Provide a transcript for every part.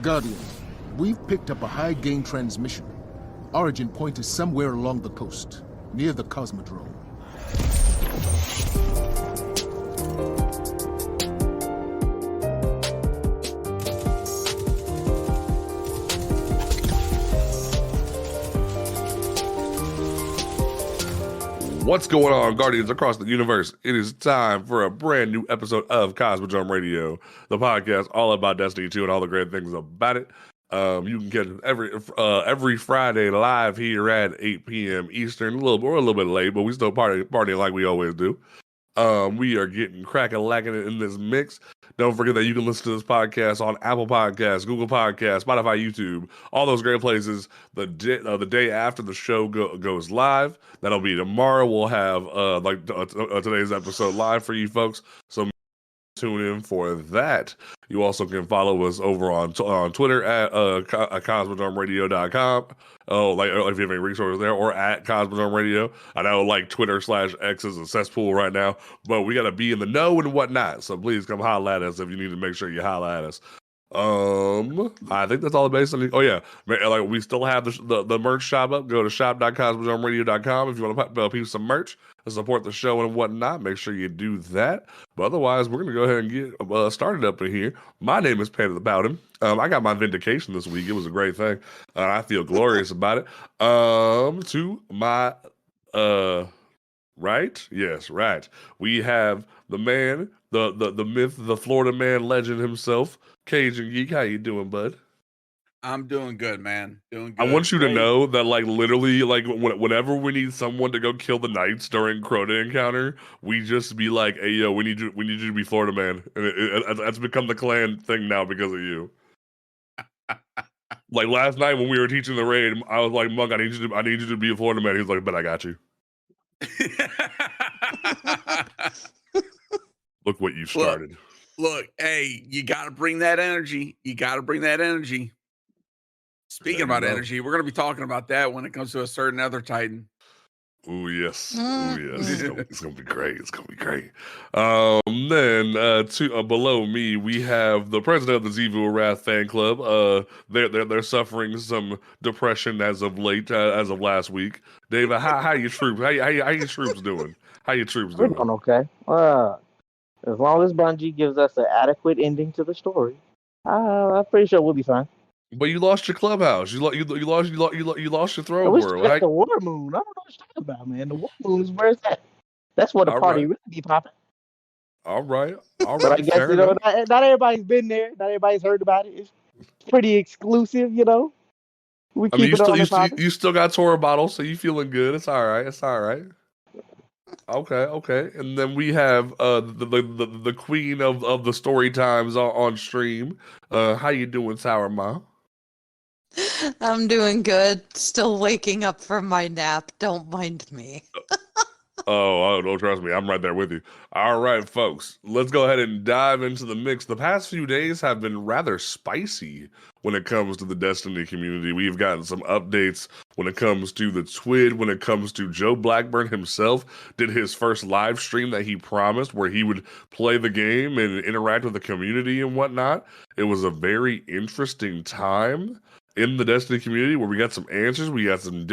Guardians, we've picked up a high-gain transmission. Origin point is somewhere along the coast, near the Cosmodrome. What's going on, Guardians across the universe? It is time for a brand new episode of Cosmodrome Radio, the podcast all about Destiny 2 and all the great things about it. You can get it every Friday live here at 8 p.m. Eastern. We're a little bit late, but we still partying like we always do. We are getting cracking in this mix. Don't forget that you can listen to this podcast on Apple Podcasts, Google Podcasts, Spotify, YouTube, all those great places. The day after the show goes live, that'll be tomorrow. We'll have today's episode live for you folks. So tune in for that. You also can follow us over on Twitter at cosmodromeradio.com. If you have any resources there, or at Cosmodrome Radio. I know Twitter/X is a cesspool right now, but we got to be in the know and whatnot. So please come holla at us if you need to make sure you holla at us. I think that's all the basics. Oh yeah, we still have the merch shop up. Go to shop.cosmodromeradio.com if you want to piece some merch to support the show and whatnot. Make sure you do that. But otherwise, we're gonna go ahead and get started up in here. My name is Pat the Bowden. I got my vindication this week. It was a great thing. I feel glorious about it. To my right, yes, right. We have the man, the myth, the Florida man legend himself, Cajun Geek. How you doing, bud? I'm doing good, man. Doing good. I want you to know that, literally, whenever we need someone to go kill the Knights during Crota encounter, we just be like, "Hey, yo, we need you to be Florida man," and that's become the clan thing now because of you. Like last night when we were teaching the raid, I was like, "Monk, I need you to be a Florida man." He's like, "Bet I got you." Look what you started. Look, hey, you got to bring that energy. Speaking about energy, we're going to be talking about that when it comes to a certain other Titan. Oh yes. It's gonna be great. Then below me, we have the president of the Zivu Wrath fan club. They're suffering some depression as of late, as of last week. David, how your troops? How your troops doing? We're doing okay. As long as Bungie gives us an adequate ending to the story, I'm pretty sure we'll be fine. But you lost your clubhouse. You lost your throne world. That's the War Moon. I don't know what you're talking about, man. The War Moon is where it's at. That's where the party really be popping. All right. But I guess not everybody's been there. Not everybody's heard about it. It's pretty exclusive, We keep you still got Tora bottles, so you feeling good. It's all right. Okay. And then we have the queen of the story times on stream. How you doing, Sour Ma? I'm doing good. Still waking up from my nap. Don't mind me. Oh, don't trust me. I'm right there with you. All right, folks. Let's go ahead and dive into the mix. The past few days have been rather spicy when it comes to the Destiny community. We've gotten some updates when it comes to the TWID, when it comes to Joe Blackburn himself did his first live stream that he promised where he would play the game and interact with the community and whatnot. It was a very interesting time in the Destiny community where we got some answers, we got some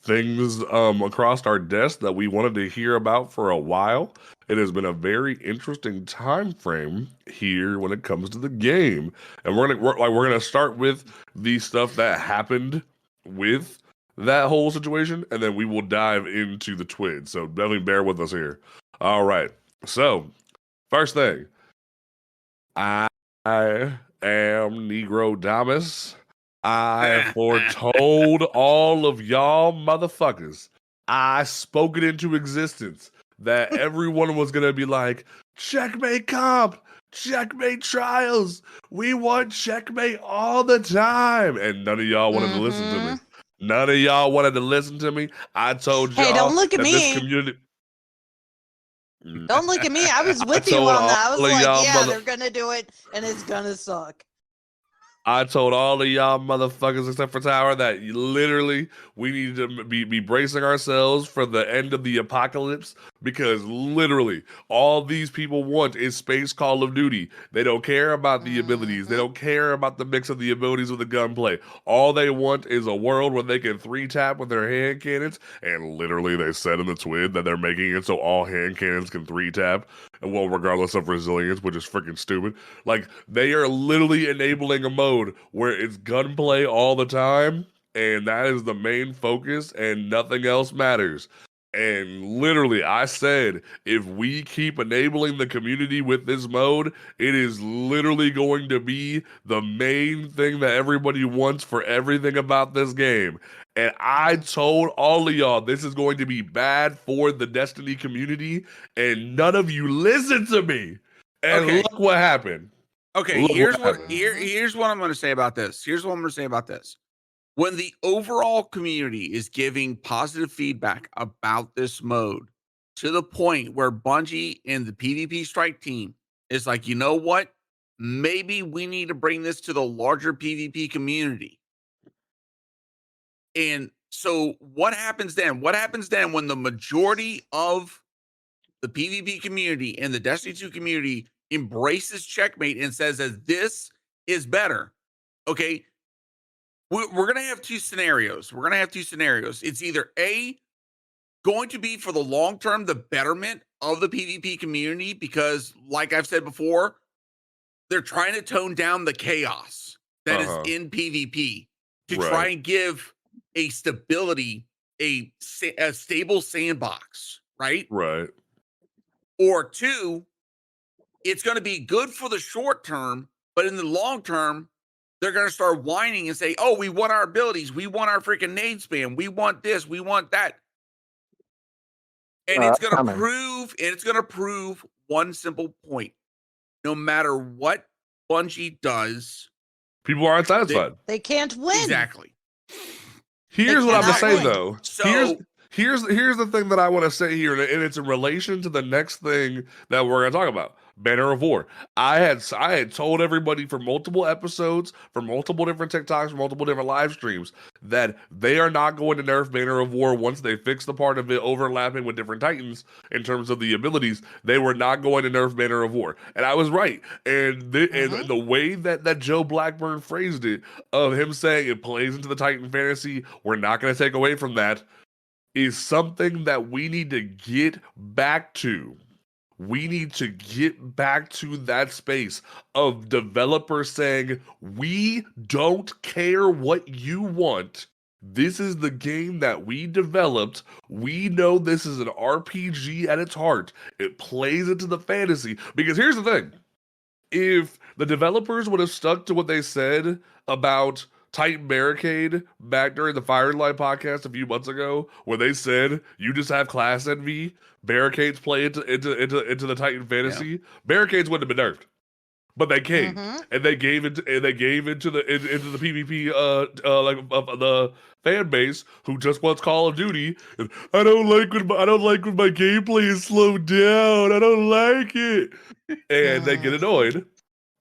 things across our desk that we wanted to hear about for a while. It has been a very interesting time frame here when it comes to the game, and we're gonna start with the stuff that happened with that whole situation, and then we will dive into the TWID. So definitely bear with us here. All right. So first thing, I am Negro Damas. I foretold all of y'all motherfuckers. I spoke it into existence that everyone was going to be like, Checkmate comp, Checkmate trials. We want Checkmate all the time. And none of y'all wanted to listen to me. None of y'all wanted to listen to me. I told y'all. Hey, don't look at me. This community... Don't look at me. I was with you on that. I was like, they're going to do it and it's going to suck. I told all of y'all motherfuckers except for Tower that literally we need to be bracing ourselves for the end of the apocalypse, because literally all these people want is space Call of Duty. They don't care about the abilities. They don't care about the mix of the abilities with the gunplay. All they want is a world where they can 3-tap with their hand cannons, and literally they said in the TWID that they're making it so all hand cannons can 3-tap, well, regardless of resilience, which is freaking stupid. Like, they are literally enabling a mode where it's gunplay all the time, and that is the main focus, and nothing else matters. And literally, I said, if we keep enabling the community with this mode, it is literally going to be the main thing that everybody wants for everything about this game. And I told all of y'all this is going to be bad for the Destiny community, and none of you listened to me. And Okay. look what happened. Okay, Look here's what what here's what I'm going to say about this. When the overall community is giving positive feedback about this mode to the point where Bungie and the PvP strike team is like, you know what? Maybe we need to bring this to the larger PvP community. And so what happens then? What happens then when the majority of the PvP community and the Destiny 2 community embraces Checkmate and says that this is better? Okay, we're going to have two scenarios. It's either A, going to be for the long term, the betterment of the PvP community, because like I've said before, they're trying to tone down the chaos that is in PvP to try and give a stability, a stable sandbox, right? Right. Or two, it's going to be good for the short term, but in the long term, they're going to start whining and say, oh, we want our abilities. We want our freaking nade spam. We want this. We want that. And it's going to prove one simple point. No matter what Bungie does, people aren't satisfied. They can't win. Exactly. Here's what I'm gonna say though. So here's the thing that I want to say here, and it's in relation to the next thing that we're gonna talk about. Banner of War. I had told everybody for multiple episodes, for multiple different TikToks, for multiple different live streams, that they are not going to nerf Banner of War once they fix the part of it overlapping with different Titans in terms of the abilities. They were not going to nerf Banner of War, and I was right. And the way that Joe Blackburn phrased it, of him saying it plays into the Titan fantasy, we're not going to take away from that, is something that we need to get back to. We need to get back to that space of developers saying, we don't care what you want. This is the game that we developed. We know this is an RPG at its heart. It plays into the fantasy. Because here's the thing. If the developers would have stuck to what they said about Titan Barricade back during the Firelight podcast a few months ago, where they said you just have class envy, Barricades play into the Titan fantasy, Barricades wouldn't have been nerfed. But they came and they gave into the PvP of the fan base who just wants Call of Duty. And I don't like when my gameplay is slowed down. I don't like it, and they get annoyed,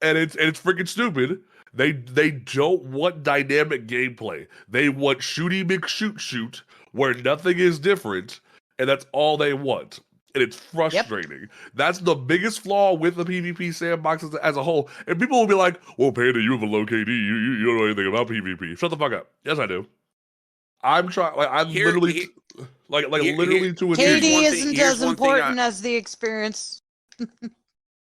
and it's freaking stupid. They don't want dynamic gameplay. They want shooty McShoot where nothing is different, and that's all they want. And it's frustrating. Yep. That's the biggest flaw with the PvP sandbox as a whole. And people will be like, well, Panda, you have a low KD. You don't know anything about PvP. Shut the fuck up. Yes, I do. I'm trying. Like, I'm literally to a KD isn't as important as the experience.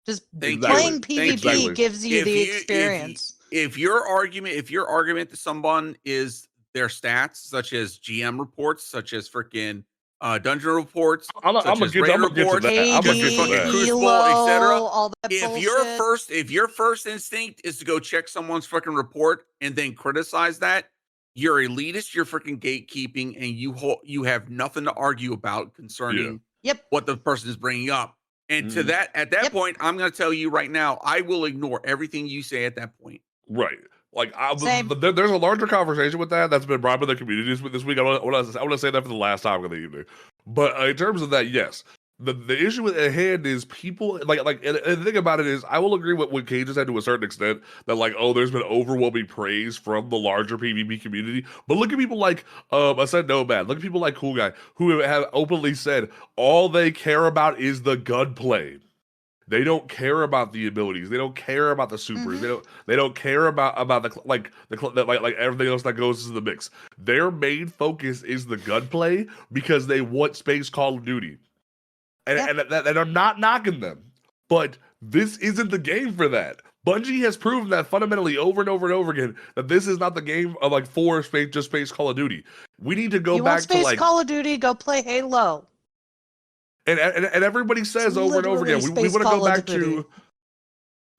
Just playing PvP gives you the experience. If your argument to someone is their stats, such as GM reports, such as freaking dungeon reports, I'm gonna get to that. Crucible, etc. If your first instinct is to go check someone's freaking report and then criticize that, you're elitist, you're freaking gatekeeping, and you have nothing to argue about concerning what the person is bringing up. And to that, at that point, I'm going to tell you right now, I will ignore everything you say at that point. Right. Like, there's a larger conversation with that's been brought up in the communities this week. I want to say that for the last time of the evening. But in terms of that, yes. The issue at hand is people and the thing about it is I will agree with what Cage has said to a certain extent that there's been overwhelming praise from the larger PvP community, but look at people like I said no bad. Look at people like Cool Guy who have openly said all they care about is the gunplay. They don't care about the abilities. They don't care about the supers. They don't care about the everything else that goes into the mix. Their main focus is the gunplay because they want Space Call of Duty. And I'm not knocking them, but this isn't the game for that. Bungie has proven that fundamentally over and over and over again that this is not the game of for Space Call of Duty. We need to go back to Space Call of Duty, go play Halo. And everybody says over and over again, we want to go back to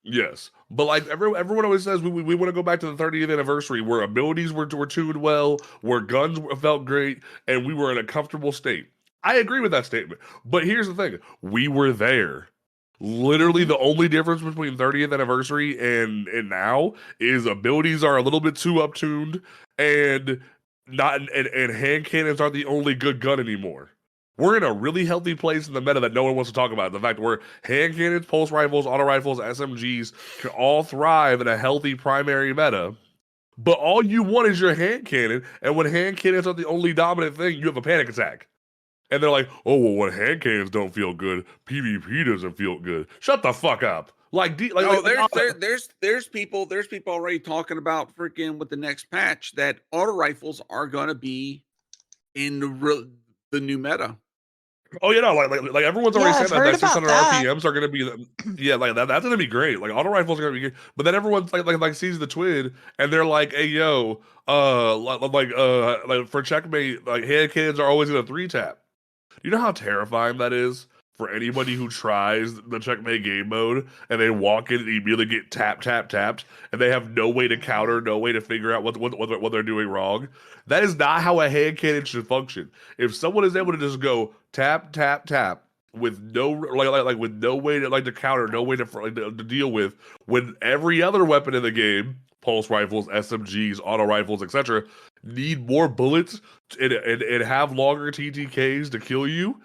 yes, but everyone always says we want to go back to the 30th anniversary where abilities were tuned well, where guns felt great, and we were in a comfortable state. I agree with that statement, but here's the thing: we were there. Literally, the only difference between 30th anniversary and now is abilities are a little bit too uptuned, and hand cannons aren't the only good gun anymore. We're in a really healthy place in the meta that no one wants to talk about. The fact where hand cannons, pulse rifles, auto rifles, SMGs can all thrive in a healthy primary meta. But all you want is your hand cannon, and when hand cannons are the only dominant thing, you have a panic attack. And they're like, oh, well, when hand cannons don't feel good, PvP doesn't feel good. Shut the fuck up. There's people already talking about freaking with the next patch that auto rifles are going to be in the new meta. Oh yeah, no, like everyone's already said that 600 RPMs are gonna be, that's gonna be great. Like auto rifles are gonna be great, but then everyone's sees the TWID and they're like, hey yo, for Checkmate, hand cannons are always gonna 3-tap. You know how terrifying that is for anybody who tries the Checkmate game mode and they walk in and immediately get tapped, and they have no way to counter, no way to figure out what they're doing wrong. That is not how a hand cannon should function. If someone is able to just go tap with no with no way to counter, no way to deal with, when every other weapon in the game, pulse rifles, SMGs, auto rifles, etc., need more bullets and have longer TTKs to kill you,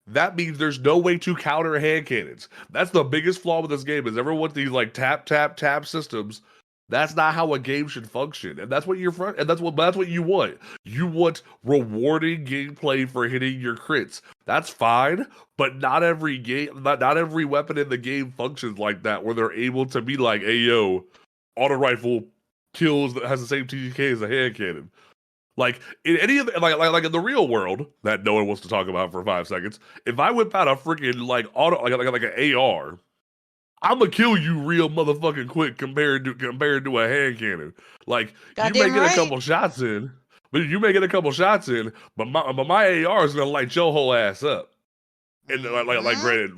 that means there's no way to counter hand cannons. That's the biggest flaw with this game is everyone these tap systems. That's not how a game should function, and that's what that's what you want. You want rewarding gameplay for hitting your crits. That's fine, but not every weapon in the game functions like that, where they're able to be like, "Hey yo, auto rifle kills that has the same TTK as a hand cannon." Like in any of the, in the real world that no one wants to talk about for 5 seconds, if I whip out a freaking auto an AR. I'm gonna kill you real motherfucking quick compared to a hand cannon. Like you may get a couple shots in, but my AR is gonna light your whole ass up. And granted,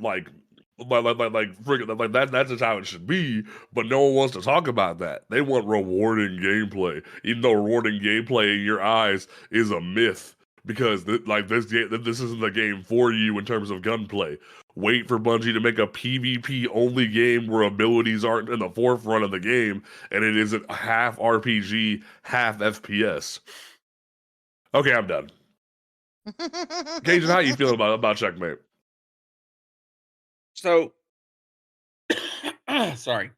that's just how it should be. But no one wants to talk about that. They want rewarding gameplay, even though rewarding gameplay in your eyes is a myth. Because this isn't the game for you in terms of gunplay. Wait for Bungie to make a PvP only game where abilities aren't in the forefront of the game and it isn't half RPG, half FPS. Okay, I'm done. Cajun, how you feeling about Checkmate? So, sorry.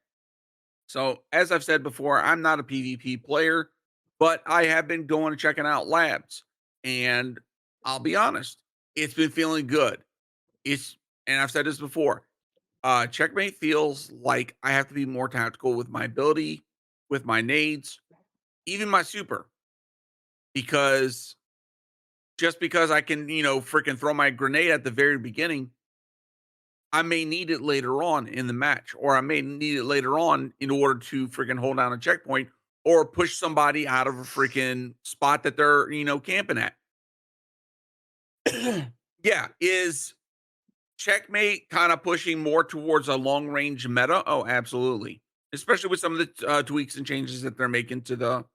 So, as I've said before, I'm not a PvP player, but I have been going and checking out labs. And I'll be honest, it's been feeling good. And I've said this before, Checkmate feels like I have to be more tactical with my ability, with my nades, even my super. Because just because I can, freaking throw my grenade at the very beginning, I may need it later on in the match, or I may need it later on in order to freaking hold down a checkpoint or push somebody out of a freaking spot that they're, camping at. Yeah. Is Checkmate kind of pushing more towards a long range meta? Oh, absolutely. Especially with some of the tweaks and changes that they're making to the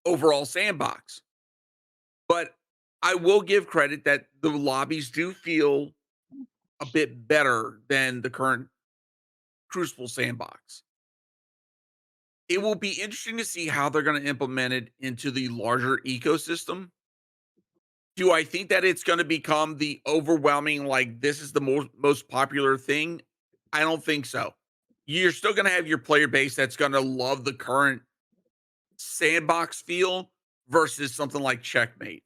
overall sandbox. But I will give credit that the lobbies do feel a bit better than the current Crucible sandbox. It will be interesting to see how they're going to implement it into the larger ecosystem, Do I think that it's going to become the overwhelming, like, this is the most popular thing? I don't think so. You're still going to have your player base that's going to love the current sandbox feel versus something like Checkmate.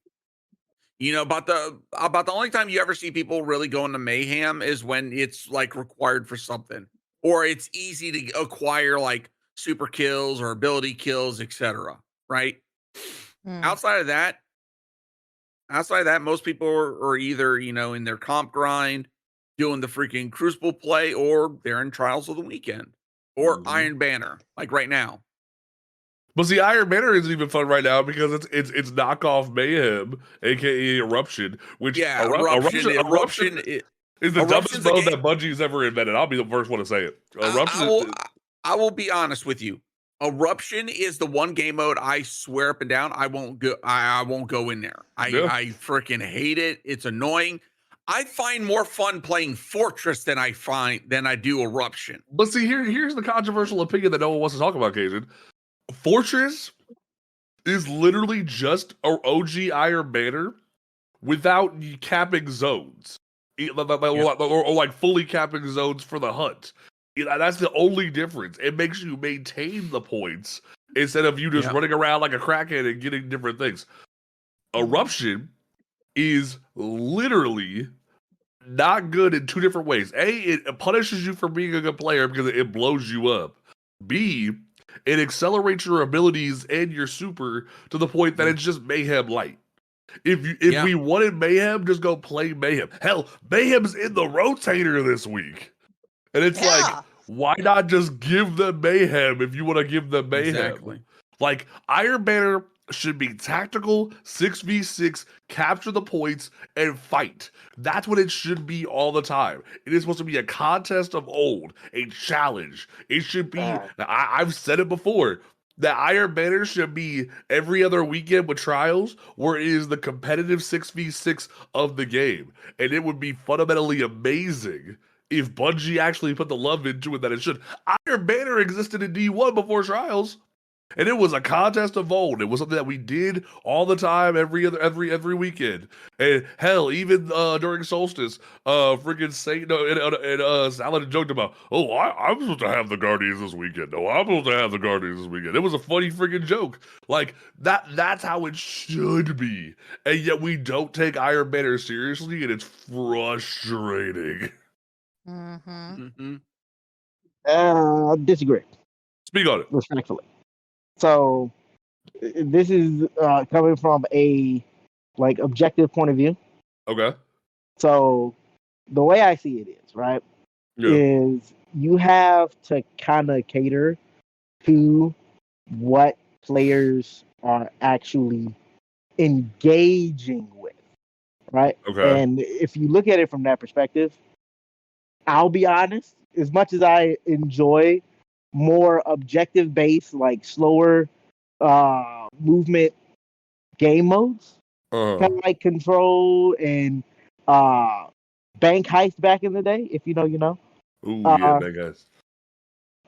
About the only time you ever see people really go into mayhem is when it's like required for something, or it's easy to acquire like super kills or ability kills, etc. Right? Outside of that, most people are either in their comp grind, doing the freaking Crucible play, or they're in Trials of the Weekend or Iron Banner, like right now. But see, Iron Banner isn't even fun right now because it's knockoff Mayhem, aka Eruption, which Eruption is the dumbest mode that Bungie's ever invented. I'll be the first one to say it. I will be honest with you. Eruption is the one game mode I swear up and down I won't go in there. I freaking hate it. It's annoying. I find more fun playing Fortress than I do Eruption. But see, here's the controversial opinion that no one wants to talk about, Cajun. Fortress is literally just an OG Iron Banner without capping zones, or like fully capping zones for the hunt. That's the only difference. It makes you maintain the points instead of you just running around like a crackhead and getting different things. Eruption is literally not good in two different ways. A, it punishes you for being a good player because it blows you up. B, it accelerates your abilities and your super to the point that it's just Mayhem light. If we wanted Mayhem, just go play Mayhem. Hell, Mayhem's in the rotator this week. And it's like, why not just give them Mayhem if you want to give them Mayhem? Exactly. Like, Iron Banner should be tactical, 6v6, capture the points, and fight. That's what it should be all the time. It is supposed to be a contest of old, a challenge. It should be, I've said it before, that Iron Banner should be every other weekend with Trials, where it is the competitive 6v6 of the game. And it would be fundamentally amazing if Bungie actually put the love into it that it should. Iron Banner existed in D1 before Trials. And it was a contest of old. It was something that we did all the time, every weekend. And hell, even during Solstice, freaking Saint and Saladin joked about, I'm supposed to have the Guardians this weekend. No, I'm supposed to have the Guardians this weekend. It was a funny freaking joke. Like that's how it should be. And yet we don't take Iron Banner seriously, and it's frustrating. Disagree. Speak on it. Respectfully. So this is coming from a objective point of view. Okay. So the way I see it is, right, is you have to kind of cater to what players are actually engaging with, right? Okay. And if you look at it from that perspective, I'll be honest, as much as I enjoy more objective based, like slower movement game modes, kind of like Control and Bank Heist back in the day. If you know, you know. Ooh, yeah, Bank Heist.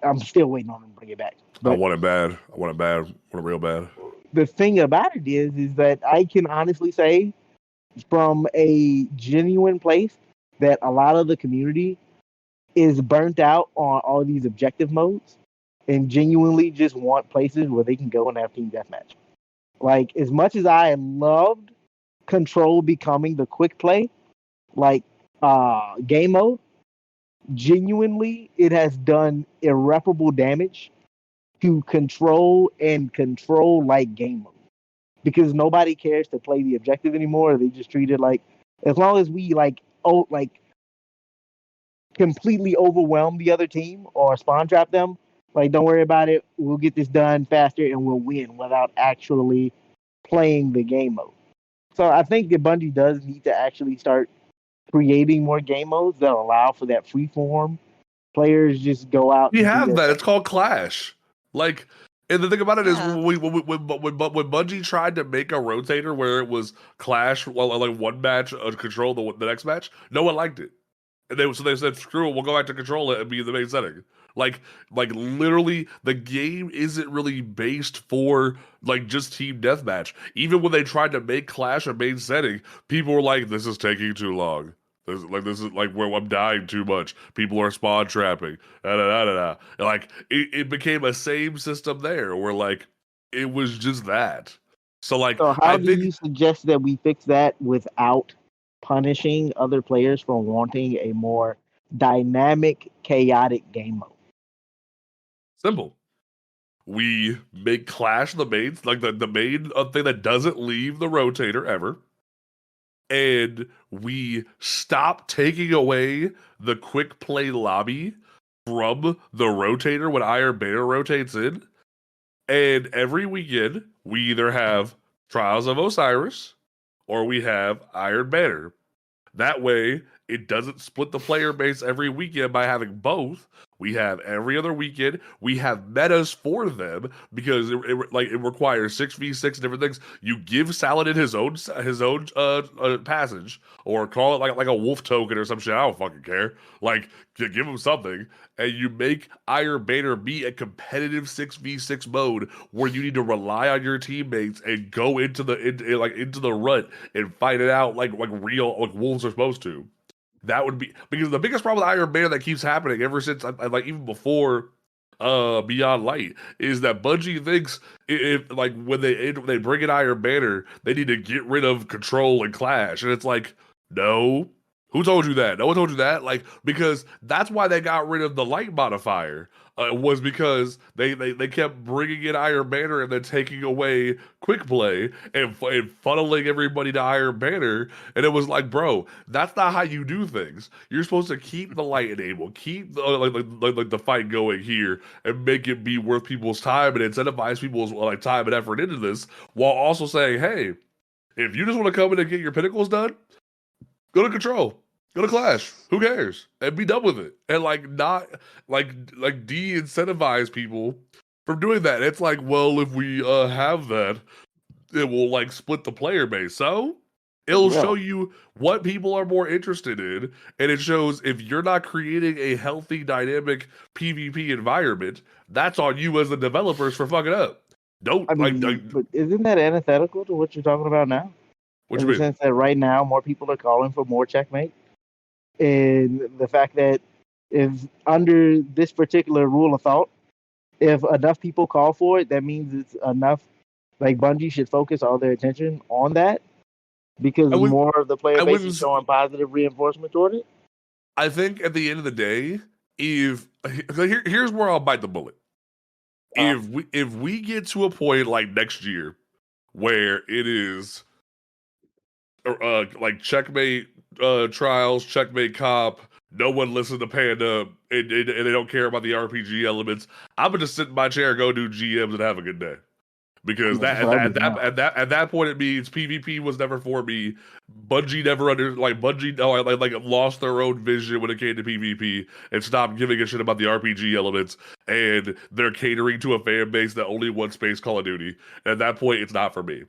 I'm still waiting on them to bring it back. But I want it bad. I want it real bad. The thing about it is that I can honestly say, from a genuine place, that a lot of the community is burnt out on all these objective modes and genuinely just want places where they can go and have team deathmatch. Like, as much as I loved Control becoming the quick play, game mode, genuinely, it has done irreparable damage to Control and Control like game mode. Because nobody cares to play the objective anymore. They just treat it like, as long as we completely overwhelm the other team or spawn trap them, don't worry about it. We'll get this done faster and we'll win without actually playing the game mode. So I think that Bungie does need to actually start creating more game modes that allow for that free form. Players just go out. We have that. It's called Clash. And the thing about it is, when Bungie tried to make a rotator where it was Clash, one match Control the next match, no one liked it. And they said, screw it, we'll go back to Control it and be in the main setting. Like literally, the game isn't really based for like just team deathmatch. Even when they tried to make Clash a main setting, people were like, "This is taking too long. This is like where I'm dying too much. People are spawn trapping." Da, da, da, da, da. And, like it became a same system there, where like it was just that. So like So I how do think you suggest that we fix that without punishing other players for wanting a more dynamic, chaotic game mode? simple. We make Clash the main, like the main thing that doesn't leave the rotator ever. And we stop taking away the quick play lobby from the rotator when Iron Banner rotates in. And every weekend, we either have Trials of Osiris or we have Iron Banner. That way, it doesn't split the player base every weekend by having both. We have every other weekend. We have metas for them because it requires 6v6 different things. You give Saladin his own passage, or call it like a wolf token or some shit. I don't fucking care. Like, give him something, and you make Iron Banner be a competitive 6v6 mode where you need to rely on your teammates and go into the rut and fight it out like real like wolves are supposed to. That would be, because the biggest problem with Iron Banner that keeps happening ever since like even before Beyond Light is that Bungie thinks if like when they bring in Iron Banner, they need to get rid of Control and Clash, and it's like, no. Who told you that? No one told you that. Like, because that's why they got rid of the light modifier. Was because they kept bringing in Iron Banner and then taking away quick play and funneling everybody to Iron Banner. And it was like, bro, that's not how you do things. You're supposed to keep the light enabled, keep the, like the fight going here, and make it be worth people's time and incentivize people's like time and effort into this, while also saying, hey, if you just want to come in and get your pinnacles done, go to Control. Go to Clash. Who cares? And be done with it. And like not like de-incentivize people from doing that. It's like, well, if we have that, it will like split the player base. So it'll show you what people are more interested in, and it shows if you're not creating a healthy, dynamic PvP environment, that's on you as the developers for fucking up. Don't but isn't that antithetical to what you're talking about now? What in you the mean? sense that right now more people are calling for more Checkmate. And the fact that if under this particular rule of thought, if enough people call for it, that means it's enough. Like Bungie should focus all their attention on that because more of the player base is showing positive reinforcement toward it. I think at the end of the day, here's where I'll bite the bullet. If we get to a point like next year where it is like Checkmate trials, Checkmate cop, no one listens to Panda, and they don't care about the RPG elements, I'm gonna just sit in my chair, go do GMs, and have a good day. Because at that point it means PvP was never for me. Bungie never lost their own vision when it came to PvP and stopped giving a shit about the RPG elements, and they're catering to a fan base that only wants Space Call of Duty. And at that point, it's not for me.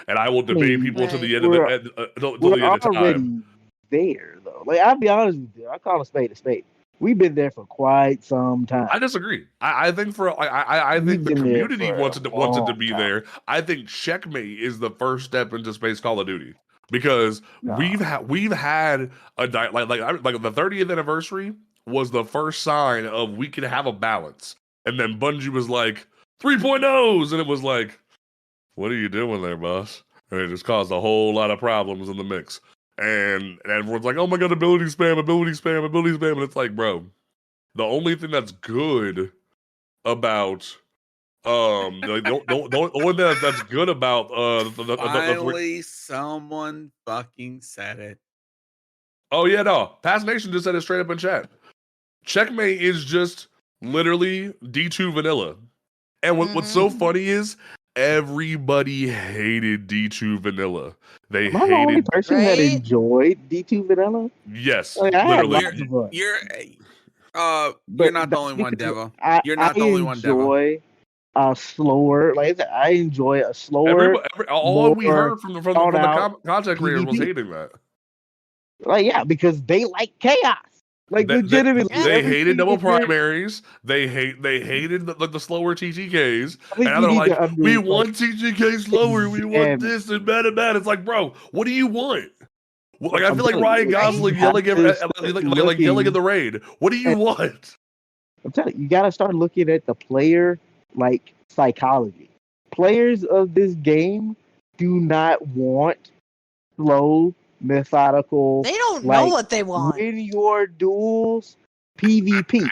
And I will debate people to the end of the end of time. Already there though. Like, I'll be honest with you, I call a spade a spade. We've been there for quite some time. I disagree. I think I think the community wants it to be there. I think Checkmate is the first step into Space Call of Duty, because we've had a like the 30th anniversary was the first sign of we can have a balance. And then Bungie was like 3.0s, and it was like, what are you doing there, boss? And it just caused a whole lot of problems in the mix. And everyone's like, oh my god, ability spam. And it's like, bro, the only thing that's good about the only thing that's good about finally someone fucking said it. Oh yeah, no. Past Nation just said it straight up in chat. Checkmate is just literally D2 vanilla. And what's so funny is everybody hated D2 vanilla. They hated. I'm the only person that enjoyed D2 vanilla. Yes, like, literally. You're not the only one, Devo. You're not the only one, Devo. I enjoy a slower, like I enjoy a slower. All we heard from the content creators was hating that. Like, yeah, because they like chaos. Like legitimately, they hated double primaries. They hated the slower TTKs. And now they're like, we want TTK slower. We want this and bad. It's like, bro, what do you want? Like, I feel like Ryan Gosling yelling at yelling in the rain. What do you want? I'm telling you, you gotta start looking at the player like psychology. Players of this game do not want slow, methodical. They don't know what they want. Win your duels, PvP.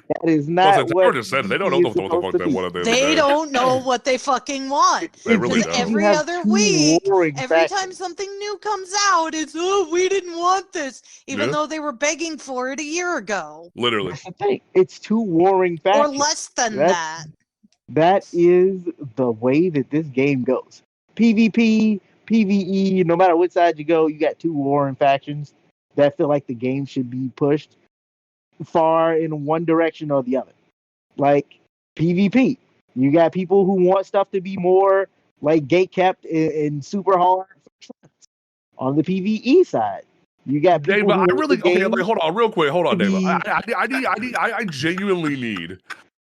That is not what just said. They don't know what the fuck they want. They don't know what they fucking want. They really don't. Every other week, every time something new comes out, it's we didn't want this, even though they were begging for it a year ago. Literally, that's the thing. It's two warring factions, or less than that. That is the way that this game goes. PvP, PvE, no matter which side you go, you got two warring factions that feel like the game should be pushed far in one direction or the other. Like PvP, you got people who want stuff to be more like gate-kept and super hard. On the PvE side, you got people Dave, hold on real quick. Hold on, Dave. I genuinely need.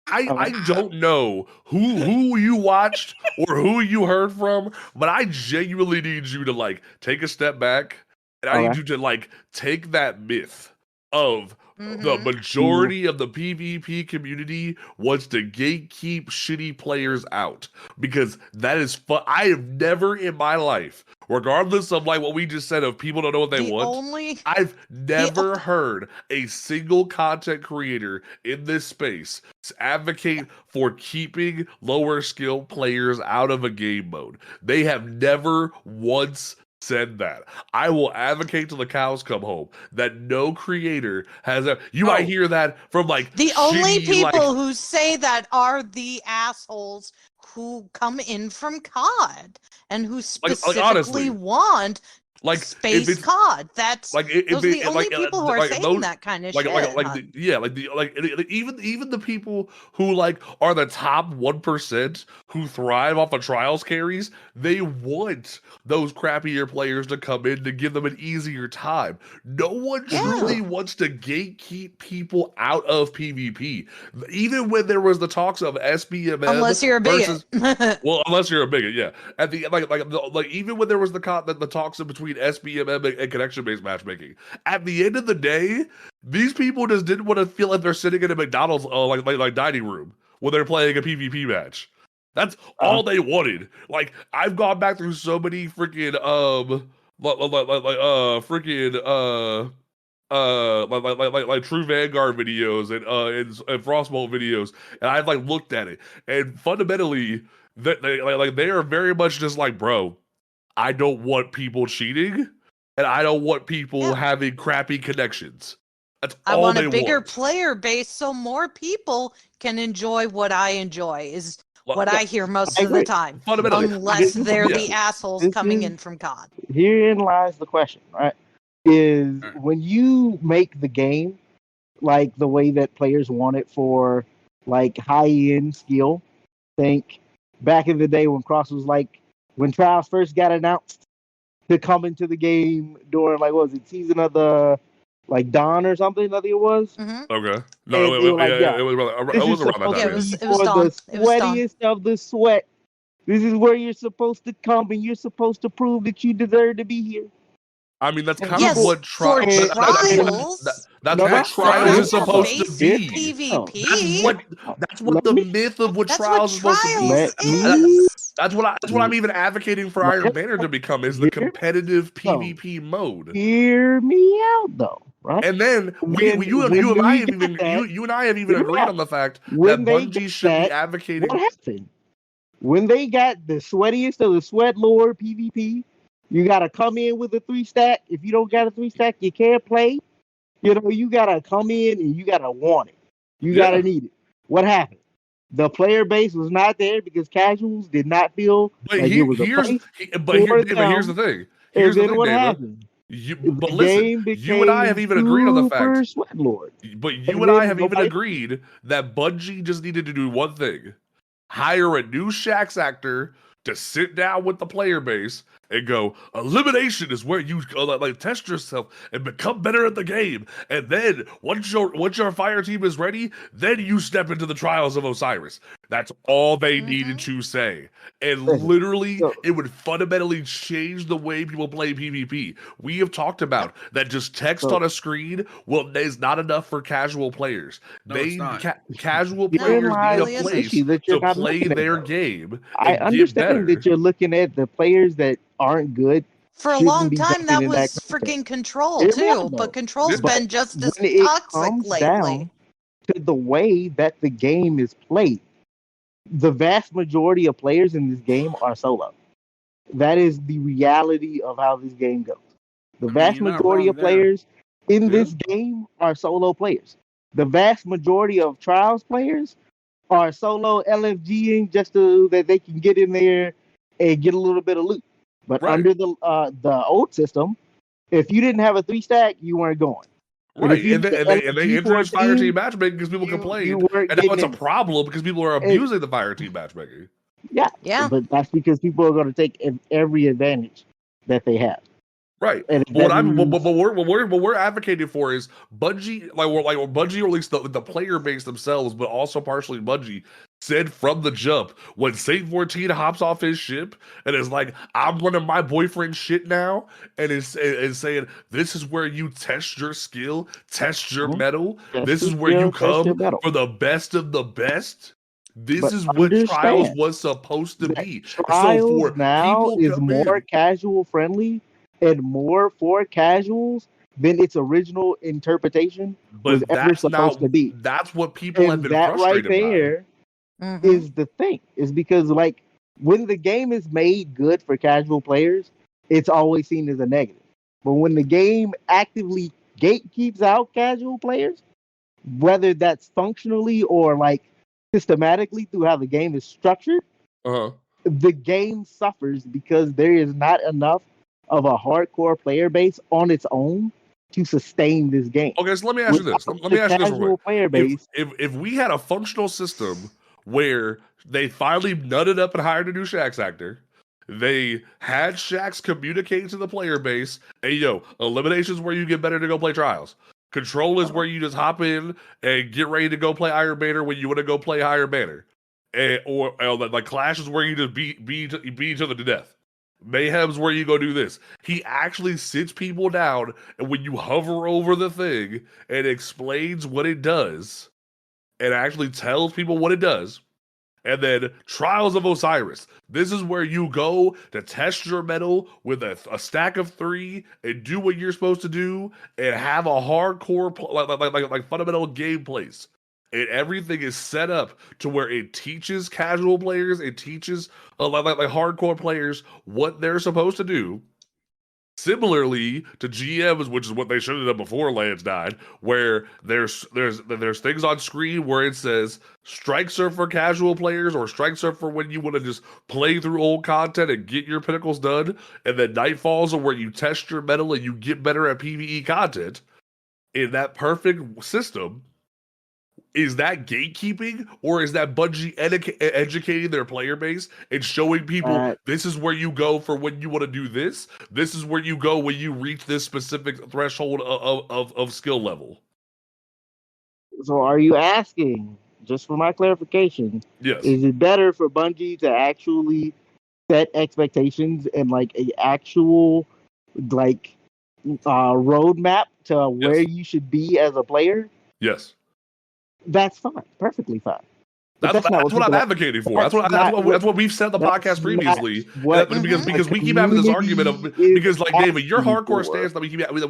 I don't know who you watched or who you heard from, but I genuinely need you to like take a step back, and I need you to like take that myth of the majority of the PvP community wants to gatekeep shitty players out, because that is I have never in my life, regardless of like what we just said of people don't know what they want, I've never heard a single content creator in this space advocate for keeping lower skill players out of a game mode. They have never once said that. I will advocate till the cows come home that no creator has might hear that from like the only people who say that are the assholes who come in from COD and who specifically want space COD. That's those are the only people who are saying that kind of shit. Even the people who are the top 1% who thrive off of trials carries, they want those crappier players to come in to give them an easier time. No one truly wants to gatekeep people out of PvP. Even when there was the talks of SBMM, unless you're a bigot. Unless you're a bigot, yeah. At the even when there was the talks of between SBMM and connection-based matchmaking, at the end of the day, these people just didn't want to feel like they're sitting in a McDonald's dining room when they're playing a PvP match. That's all they wanted. Like, I've gone back through so many freaking True Vanguard videos and Frostbolt videos, and I've looked at it, and fundamentally they are very much just like, bro, I don't want people cheating, and I don't want people having crappy connections. That's all they want. I want a bigger player base so more people can enjoy what I enjoy, is what I hear most of the time. Unless they're the assholes coming in from COD. Herein lies the question, right? Is when you make the game like the way that players want it for high-end skill. Think back in the day when when Trials first got announced to come into the game during what was it, season of the Dawn or something? I think it was. Okay. No, it was around that time. Yeah, it was Dawn. The sweatiest of the sweat. This is where you're supposed to come, and you're supposed to prove that you deserve to be here. I mean, that's kind of what Trials. That's what Trials is supposed to be. PvP. That's what the myth of what Trials is supposed to be. That's what I'm even advocating for Iron Banner to become, is the competitive PvP mode. Hear me out, though, right? And then you and I have even agreed on the fact that Bungie should be advocating. What happened when they got the sweatiest of the sweat lord PvP? You gotta come in with a 3-stack. If you don't got a 3-stack, you can't play. You gotta come in and you gotta want it. You gotta need it. What happened? The player base was not there because casuals did not feel it was a place. Here's the thing. What happened? You and I have even agreed on the fact. Sweat Lord. But you and I have even agreed that Bungie just needed to do one thing: hire a new Shaxx actor to sit down with the player base and go, elimination is where you like test yourself and become better at the game. And then once your fire team is ready, then you step into the trials of Osiris. That's all they needed to say. And literally, it would fundamentally change the way people play PvP. We have talked about that just text on a screen is not enough for casual players. No, it's not. Casual players need a place to play their game. I understand that you're looking at the players that aren't good. For a long time, that was freaking Control too, but Control's been just as toxic lately. Down to the way that the game is played, the vast majority of players in this game are solo. That is the reality of how this game goes. The vast majority of players in this game are solo players. The vast majority of Trials players are solo LFGing just so that they can get in there and get a little bit of loot. But under the old system, if you didn't have a 3-stack, you weren't going. Right, and they introduced fire team matchmaking because people complained, and now it's a problem because people are abusing the fire team matchmaking. Yeah, but that's because people are going to take every advantage that they have. Right. What we're advocating for is Bungie, Bungie, or at least the player base themselves, but also partially Bungie, said from the jump when Saint 14 hops off his ship and is like, I'm running my boyfriend's shit now, and is saying, this is where you test your skill, test your mettle. This is where you come for the best of the best. This is what Trials was supposed to be. Trials now is more casual friendly and more for casuals than its original interpretation was ever supposed to be. That's what people have been frustrated right there is the thing. Is because like when the game is made good for casual players, it's always seen as a negative. But when the game actively gatekeeps out casual players, whether that's functionally or like systematically through how the game is structured, the game suffers because there is not enough of a hardcore player base on its own to sustain this game. Okay, so let me ask you this. Let me ask you this real quick. If we had a functional system where they finally nutted up and hired a new Shaxx actor, they had Shaxx communicate to the player base, hey, eliminations where you get better to go play Trials. Control is where you just hop in and get ready to go play Iron Banner when you want to go play Iron Banner. Or like Clash is where you just beat each other to death. Mayhem's where you go do this. He actually sits people down, and when you hover over the thing and explains what it does, and actually tells people what it does, and then Trials of Osiris. This is where you go to test your mettle with a stack of 3 and do what you're supposed to do and have a hardcore like fundamental gameplays. And everything is set up to where it teaches casual players, it teaches like hardcore players what they're supposed to do. Similarly to GMs, which is what they should have done before Lance died, where there's things on screen where it says strikes are for casual players or strikes are for when you want to just play through old content and get your pinnacles done, and then Nightfalls are where you test your mettle and you get better at PvE content. In that perfect system, is that gatekeeping, or is that Bungie educating their player base and showing people this is where you go for when you want to do this? This is where you go when you reach this specific threshold of skill level. So are you asking, just for my clarification, yes, is it better for Bungie to actually set expectations and like a actual like roadmap to where you should be as a player? Yes. That's fine. Perfectly fine. That's what I'm advocating for. That's what we've said on the podcast previously. Because we keep having this argument of like David, your hardcore stance that we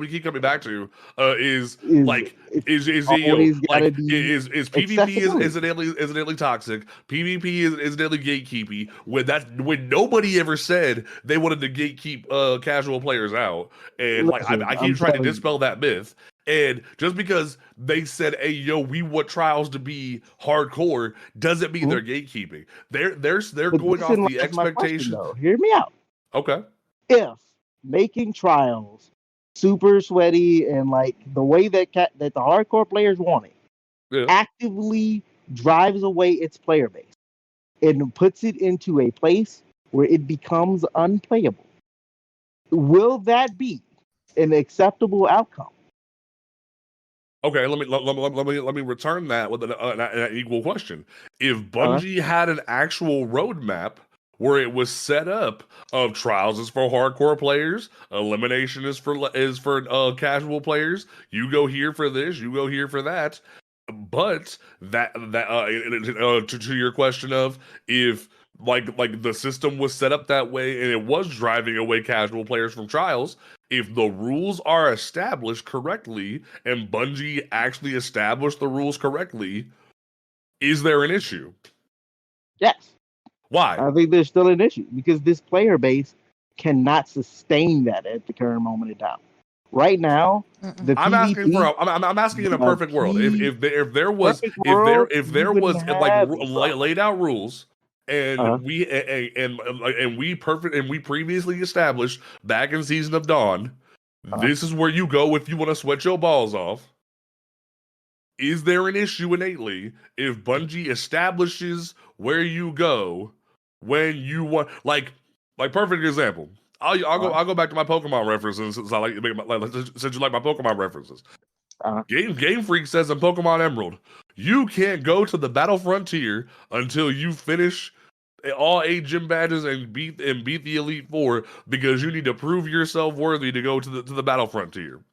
keep coming back to is PvP is innately toxic. PvP is innately gatekeepy. When nobody ever said they wanted to gatekeep casual players out, and I keep trying to dispel that myth. And just because they said, "Hey, we want Trials to be hardcore," doesn't mean they're gatekeeping. They're going off the expectation. Hear me out. Okay. If making Trials super sweaty and like the way that the hardcore players want it, actively drives away its player base and puts it into a place where it becomes unplayable, Will that be an acceptable outcome? Okay, let me return that with an equal question. If Bungie had an actual roadmap where it was set up of trials is for hardcore players, elimination is for casual players. You go here for this, you go here for that. But to your question of if like the system was set up that way and it was driving away casual players from trials, if the rules are established correctly and Bungie actually established the rules correctly, is there an issue? Yes. Why? I think there's still an issue because this player base cannot sustain that at the current moment in time. Right now, I'm asking in a perfect world. If there was like laid out rules and we previously established back in Season of Dawn, this is where you go if you want to sweat your balls off. Is there an issue innately if Bungie establishes where you go when you want like perfect example? I'll go back to my Pokemon references since since you like my Pokemon references. Game Freak says in Pokemon Emerald, you can't go to the Battle Frontier until you finish all 8 gym badges and beat the Elite Four because you need to prove yourself worthy to go to the Battle Frontier.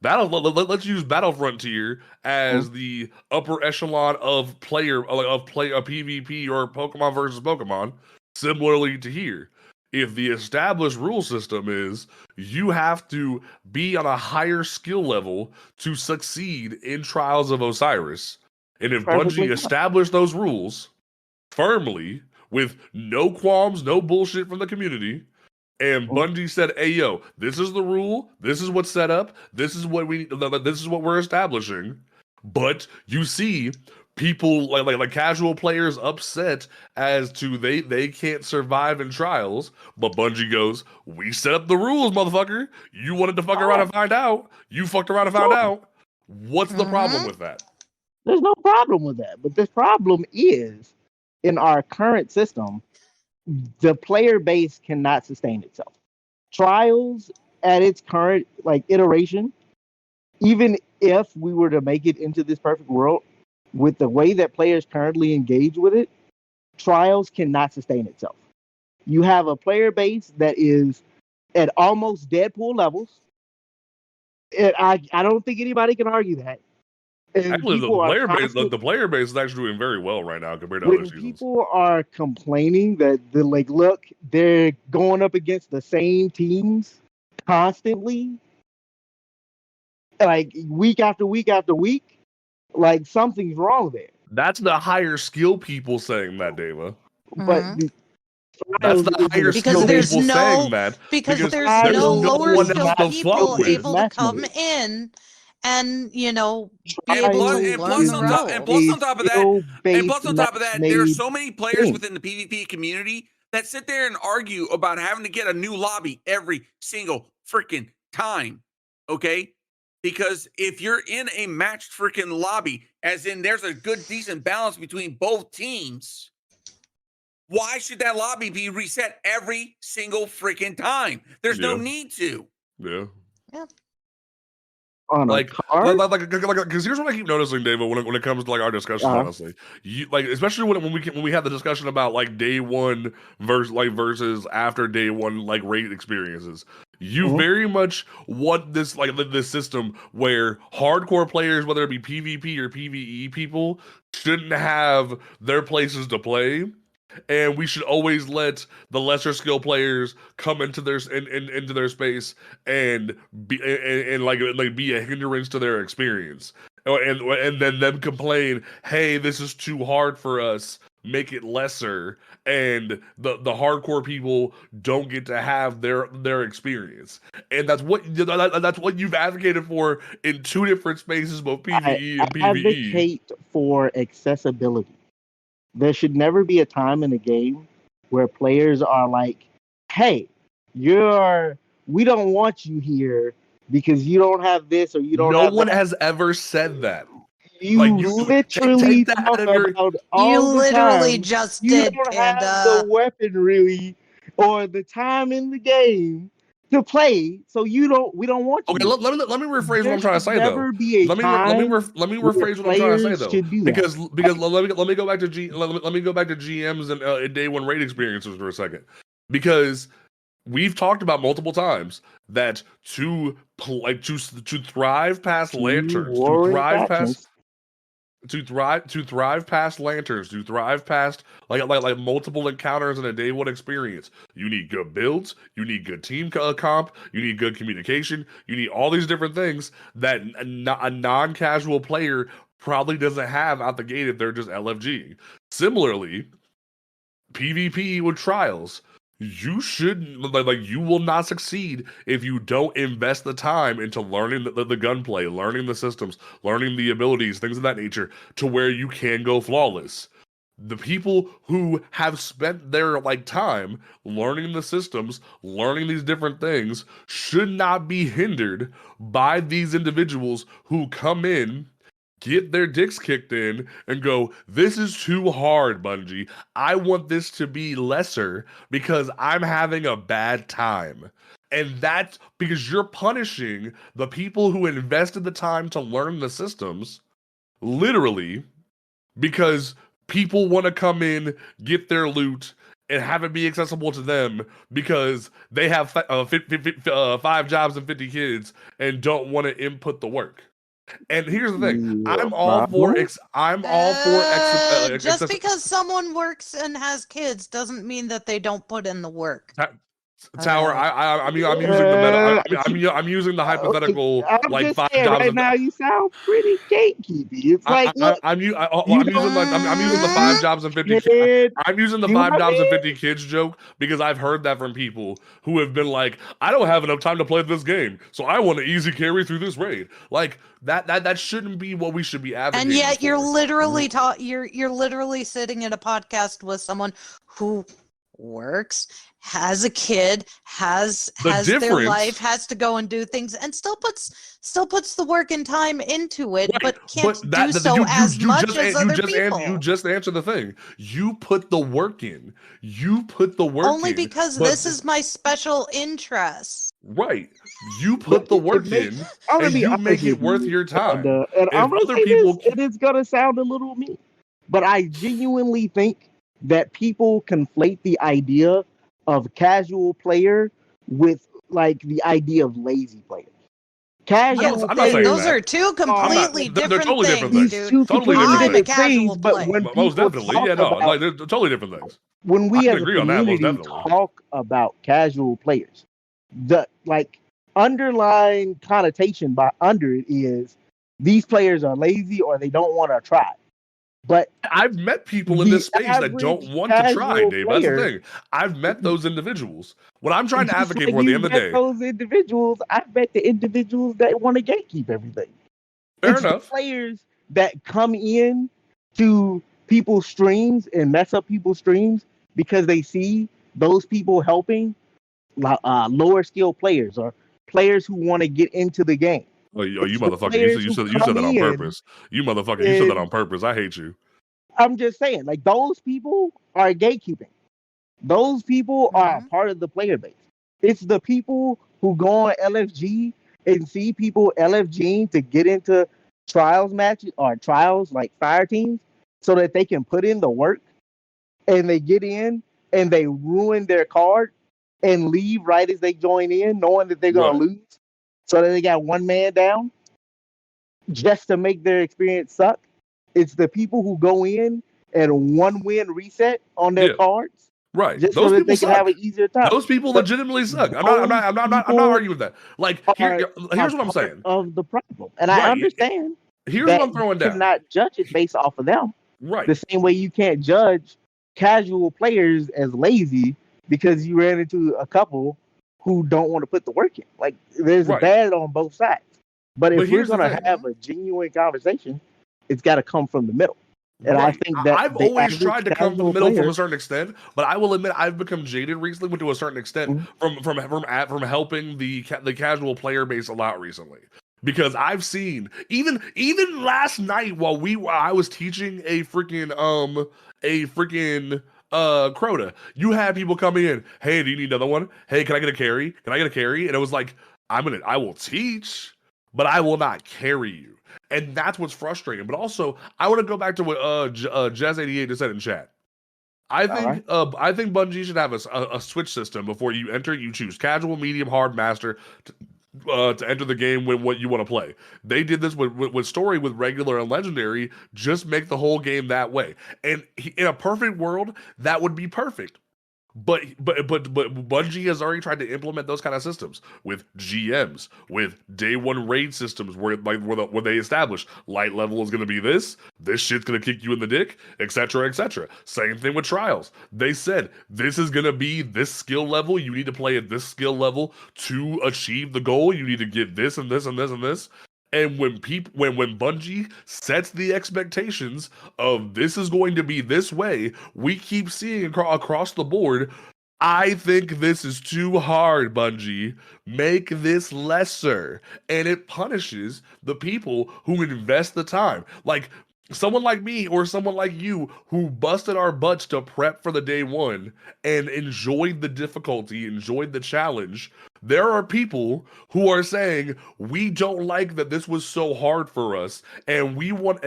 Let's use Battle Frontier as the upper echelon of play a PvP or Pokemon versus Pokemon, similarly to here. If the established rule system is you have to be on a higher skill level to succeed in Trials of Osiris, and if Bungie established those rules firmly with no qualms, no bullshit from the community, and Bungie said, "Hey, yo, this is the rule. This is what's set up. This is what we're establishing." But you see people like casual players upset as to they can't survive in trials, but Bungie goes, "We set up the rules, motherfucker. You wanted to fuck around and find out. You fucked around and found out." What's the problem with that? There's no problem with that, but the problem is in our current system, the player base cannot sustain itself. Trials at its current iteration, even if we were to make it into this perfect world, with the way that players currently engage with it, Trials cannot sustain itself. You have a player base that is at almost Deadpool levels. I don't think anybody can argue that. And actually, the player base is actually doing very well right now compared to other seasons. People are complaining that look, they're going up against the same teams constantly, week after week after week. Something's wrong there. That's the higher skill people saying that, Deva. But that's the higher skill people saying that because there's no lower skill people able to come in and be able to learn and plus on top of that, there are so many players within the PvP community that sit there and argue about having to get a new lobby every single freaking time. Okay? Because if you're in a matched freaking lobby, as in there's a good, decent balance between both teams, why should that lobby be reset every single freaking time? There's no need to. Yeah. Because here's what I keep noticing, David, when it comes to our discussion, honestly, especially when we have the discussion about day one versus after day one raid experiences. You very much want this this system where hardcore players, whether it be PvP or PvE people, shouldn't have their places to play. And we should always let the lesser skill players come into their into their space and be be a hindrance to their experience, and then them complain, "Hey, this is too hard for us. Make it lesser." And the hardcore people don't get to have their experience, and that's what you've advocated for in 2 different spaces, both PvE and PvE. I advocate for accessibility. There should never be a time in a game where players are like, "Hey, we don't want you here because you don't have this or you don't have that." No one has ever said that. You literally talk about all the time. Just you did, don't have the weaponry or the time in the game to play, so we don't want you. Okay, let me rephrase what I'm trying to say though. Let me rephrase what I'm trying to say though. Because let me go back to let me go back to GMs and day one raid experiences for a second. Because we've talked about multiple times that to thrive past lanterns, to thrive past lanterns, to thrive past like multiple encounters in a day one experience, you need good builds, you need good team comp, you need good communication, you need all these different things that a non-casual player probably doesn't have out the gate if they're just LFG. Similarly, PvP with trials, you shouldn't you will not succeed if you don't invest the time into learning the gunplay, learning the systems, learning the abilities, things of that nature, to where you can go flawless. The people who have spent their time learning the systems, learning these different things, should not be hindered by these individuals who come in, get their dicks kicked in, and go, this is too hard, Bungie. I want this to be lesser because I'm having a bad time. And that's because you're punishing the people who invested the time to learn the systems, literally, because people want to come in, get their loot, and have it be accessible to them because they have 5 jobs and 50 kids and don't want to input the work. And here's the thing: I'm all for just because someone works and has kids doesn't mean that they don't put in the work. Tower, I'm using the meta. I'm using the hypothetical I'm 5 jobs. Right now, you sound pretty gatekeepy. It's I'm using the 5 jobs and 50. I'm using the 5 jobs and 50 kids joke because I've heard that from people who have been like, I don't have enough time to play this game, so I want to easy carry through this raid. Like that shouldn't be what we should be advocating. And yet you're literally you're literally sitting at a podcast with someone who works, has a kid, has their life, has to go and do things, and still puts the work and time into it, but can't do so as much as other people. You just answer the thing. You put the work in. You put the work only in. Because this is my special interest. Right. You put the work in, and you make it worth your time. And I'm going to say this, and it's going to sound a little mean, but I genuinely think that people conflate the idea of casual player with the idea of lazy players. Casual players, those are two completely different things, dude. Totally I'm a casual player. But most definitely, they're totally different things. When we as a community talk about casual players, the underlying connotation under it is these players are lazy or they don't want to try. But I've met people in this space that don't want to try, Dave. That's the thing. I've met those individuals. What I'm trying to advocate for at the end of the day. Those individuals, I've met the individuals that want to gatekeep everything. Fair enough. The players that come in to people's streams and mess up people's streams because they see those people helping lower skill players or players who want to get into the game. Oh, you motherfucker! You said that on purpose. You motherfucker! You said that on purpose. I hate you. I'm just saying, those people are gatekeeping. Those people are part of the player base. It's the people who go on LFG and see people LFGing to get into trials matches or trials like fire teams so that they can put in the work, and they get in and they ruin their card and leave right as they join in, knowing that they're gonna lose. So that they got one man down just to make their experience suck. It's the people who go in and one win reset on their cards. Right. Just those so that they can have an easier time. Those people legitimately suck. I'm not arguing with that. Here's what I'm saying. Of the problem. And I understand. Here's what I'm throwing down. You cannot judge it based off of them. Right. The same way you can't judge casual players as lazy because you ran into a couple who don't want to put the work in. There's bad on both sides. But if we're going to have a genuine conversation, it's got to come from the middle. And I think that I've always tried to come from the middle from a certain extent, but I will admit I've become jaded recently to a certain extent from helping the casual player base a lot recently. Because I've seen even last night while I was teaching a freaking Crota, you had people coming in, hey, do you need another one? Hey, can I get a carry? Can I get a carry? And it was like, I will teach, but I will not carry you. And that's what's frustrating. But also, I want to go back to what Jazz88 just said in chat. I think Bungie should have a switch system before you enter. You choose casual, medium, hard, master to enter the game with what you want to play. They did this with story, with regular and legendary. Just make the whole game that way. And in a perfect world, that would be perfect. But Bungie has already tried to implement those kind of systems with GMs, with day one raid systems where they establish light level is going to be this shit's going to kick you in the dick, etc., etc. Same thing with trials. They said this is going to be this skill level. You need to play at this skill level to achieve the goal. You need to get this and this and this and this. And when Bungie sets the expectations of this is going to be this way, we keep seeing across the board, I think this is too hard, Bungie. Make this lesser. And it punishes the people who invest the time. Like someone like me or someone like you who busted our butts to prep for the day one and enjoyed the difficulty, enjoyed the challenge. There are people who are saying we don't like that this was so hard for us, and we want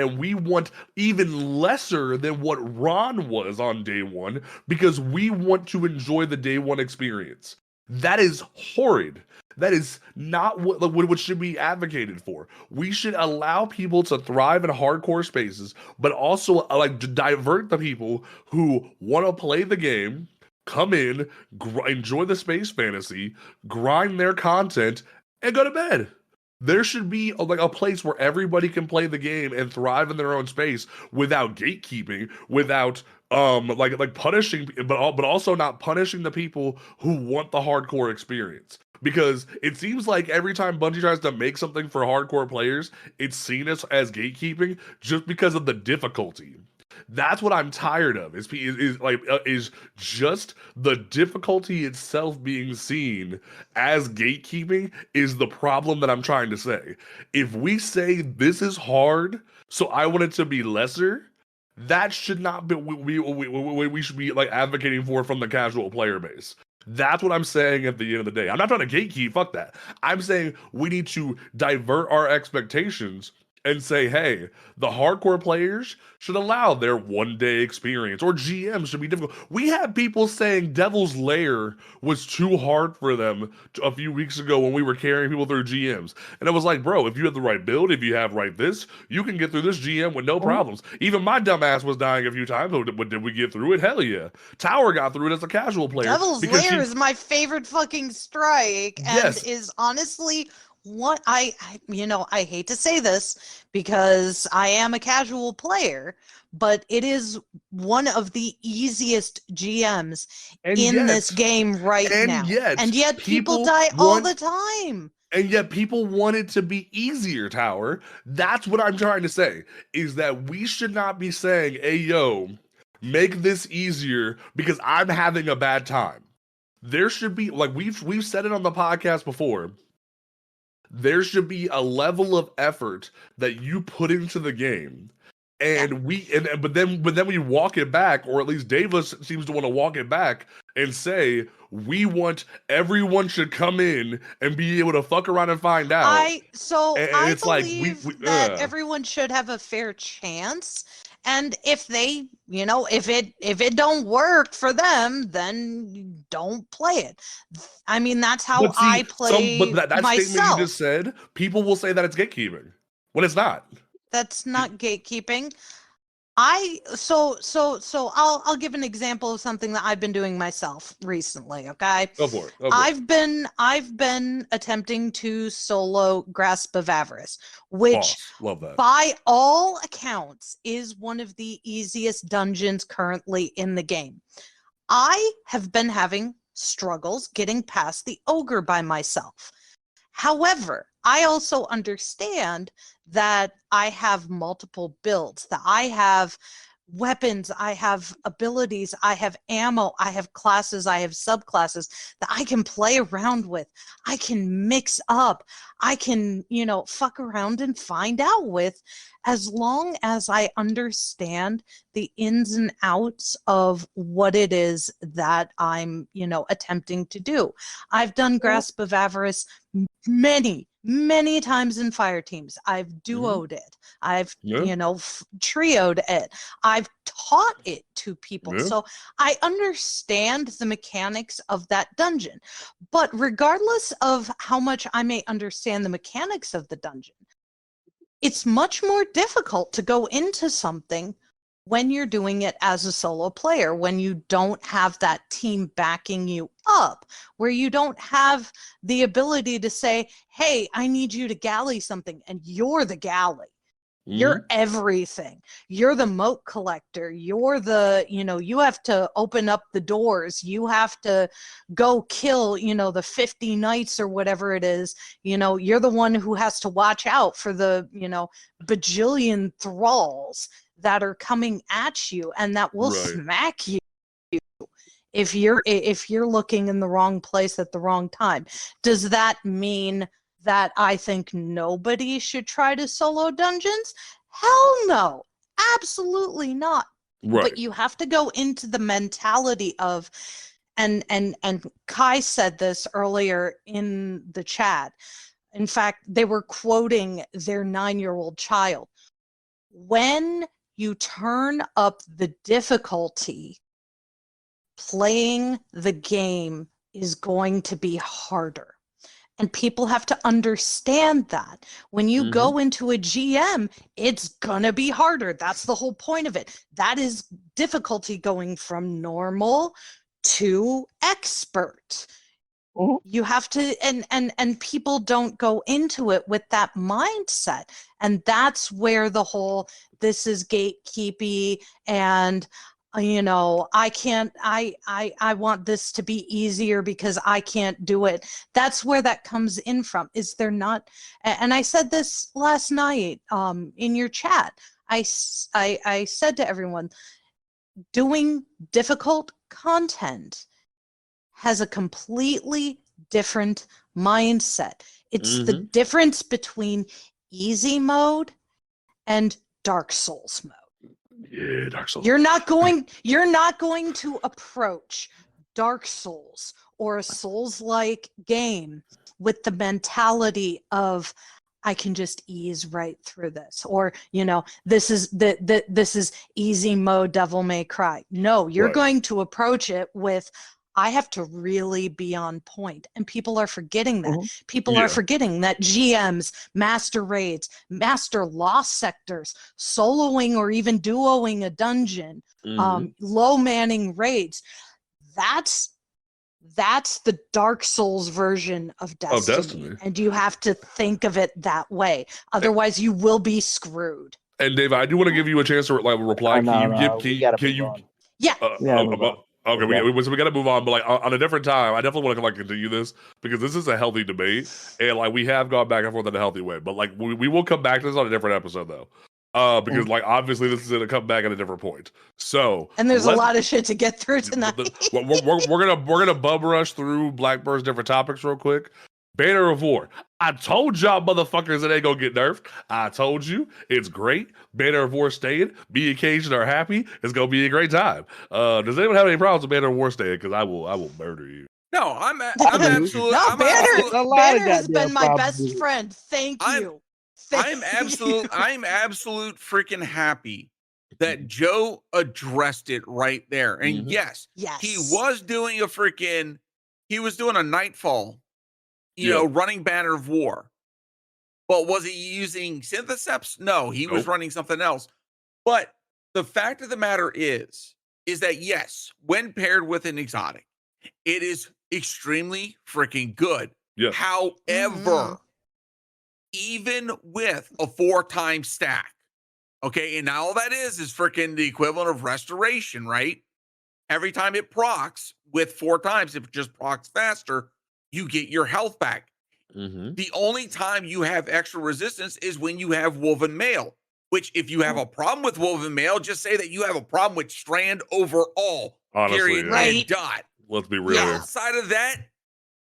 even lesser than what Ron was on day one because we want to enjoy the day one experience. That is horrid. That is not what should be advocated for. We should allow people to thrive in hardcore spaces, but also divert the people who want to play the game, come in, enjoy the space fantasy, grind their content, and go to bed. There should be a place where everybody can play the game and thrive in their own space without gatekeeping, without punishing, but also not punishing the people who want the hardcore experience. Because it seems like every time Bungie tries to make something for hardcore players, it's seen as gatekeeping just because of the difficulty. That's what I'm tired of. Is just the difficulty itself being seen as gatekeeping is the problem that I'm trying to say. If we say this is hard, so I want it to be lesser, that should not be we should be advocating for from the casual player base. That's what I'm saying at the end of the day. I'm not trying to gatekeep, fuck that. I'm saying we need to divert our expectations and say, hey, the hardcore players should allow their one-day experience, or GMs should be difficult. We had people saying Devil's Lair was too hard for them a few weeks ago when we were carrying people through GMs. And I was like, bro, if you have the right build, if you have this, you can get through this GM with no problems. Even my dumbass was dying a few times, but did we get through it? Hell yeah. Tower got through it as a casual player. Devil's Lair is my favorite fucking strike, and is honestly what I hate to say this because I am a casual player, but it is one of the easiest GMs in this game right now. And yet people die all the time. And yet people want it to be easier, Tower. That's what I'm trying to say, is that we should not be saying, hey, yo, make this easier because I'm having a bad time. There should be, we've said it on the podcast before, there should be a level of effort that you put into the game, and but then we walk it back, or at least Davis seems to want to walk it back and say we want everyone should come in and be able to fuck around and find out. I believe that everyone should have a fair chance. And if they, if it don't work for them, then don't play it. I mean, that's how I play that myself. Statement you just said, people will say that it's gatekeeping when it's not. That's not gatekeeping. I'll give an example of something that I've been doing myself recently. Okay. Go for it. I've been attempting to solo Grasp of Avarice, which love that. By all accounts is one of the easiest dungeons currently in the game. I have been having struggles getting past the ogre by myself. However, I also understand that I have multiple builds, that I have weapons, I have abilities, I have ammo, I have classes, I have subclasses that I can play around with. I can mix up. I can, fuck around and find out with, as long as I understand the ins and outs of what it is that I'm, attempting to do. I've done Grasp of Avarice many times in fire teams. I've duoed it. I've trioed it. I've taught it to people. So I understand the mechanics of that dungeon. But regardless of how much I may understand the mechanics of the dungeon, it's much more difficult to go into something when you're doing it as a solo player, when you don't have that team backing you up, where you don't have the ability to say, hey, I need you to galley something, and you're the galley. You're everything. You're the moat collector. You're the, you have to open up the doors. You have to go kill, the 50 knights or whatever it is. You're the one who has to watch out for the, bajillion thralls that are coming at you and that will smack you if you're looking in the wrong place at the wrong time. Does that mean that I think nobody should try to solo dungeons? Hell no, absolutely not. But you have to go into the mentality of, and Kai said this earlier in the chat. In fact, they were quoting their 9-year-old child. When you turn up the difficulty, playing the game is going to be harder. And people have to understand that. When you go into a GM, it's going to be harder. That's the whole point of it. That is difficulty going from normal to expert. You have to, and people don't go into it with that mindset. And that's where the whole, this is gatekeepy and, I can't, I want this to be easier because I can't do it. That's where that comes in from. Is there not, and I said this last night in your chat, I said to everyone, doing difficult content has a completely different mindset. It's the difference between easy mode and Dark Souls mode. Yeah, Dark Souls. You're not going to approach Dark Souls or a Souls-like game with the mentality of, I can just ease right through this, or this is easy mode Devil May Cry. No, you're going to approach it with, I have to really be on point. And people are forgetting that. People are forgetting that GMs, master raids, master lost sectors, soloing or even duoing a dungeon, low manning raids. That's the Dark Souls version of Destiny. And you have to think of it that way. Otherwise, you will be screwed. And Dave, I do want to give you a chance to reply. Can you? Yeah. Okay, we got to move on, but on a different time, I definitely want to continue this because this is a healthy debate, and we have gone back and forth in a healthy way. But we will come back to this on a different episode though, because obviously this is going to come back at a different point. So and there's a lot of shit to get through tonight. we're gonna bum rush through Blackbird's different topics real quick. Banner of War. I told y'all motherfuckers it ain't gonna get nerfed. I told you it's great. Banner of War staying. Me and Cajun are happy. It's gonna be a great time. Does anyone have any problems with Banner of War staying? Because I will murder you. No, I'm absolutely. No, Banner has been my best friend. Thank you. I'm absolute freaking happy that Joe addressed it right there. And yes, he was doing a Nightfall. Running Banner of War. But was he using Syntheseps? No, he was running something else. But the fact of the matter is that yes, when paired with an exotic, it is extremely freaking good. Yeah. However, even with a 4-time stack, okay, and now all that is freaking the equivalent of restoration, right? Every time it procs with 4 times, if it just procs faster, you get your health back. The only time you have extra resistance is when you have Woven Mail. Which, if you have a problem with woven mail, just say that you have a problem with Strand overall. Honestly, period yeah. and dot. Let's be real. Outside of that,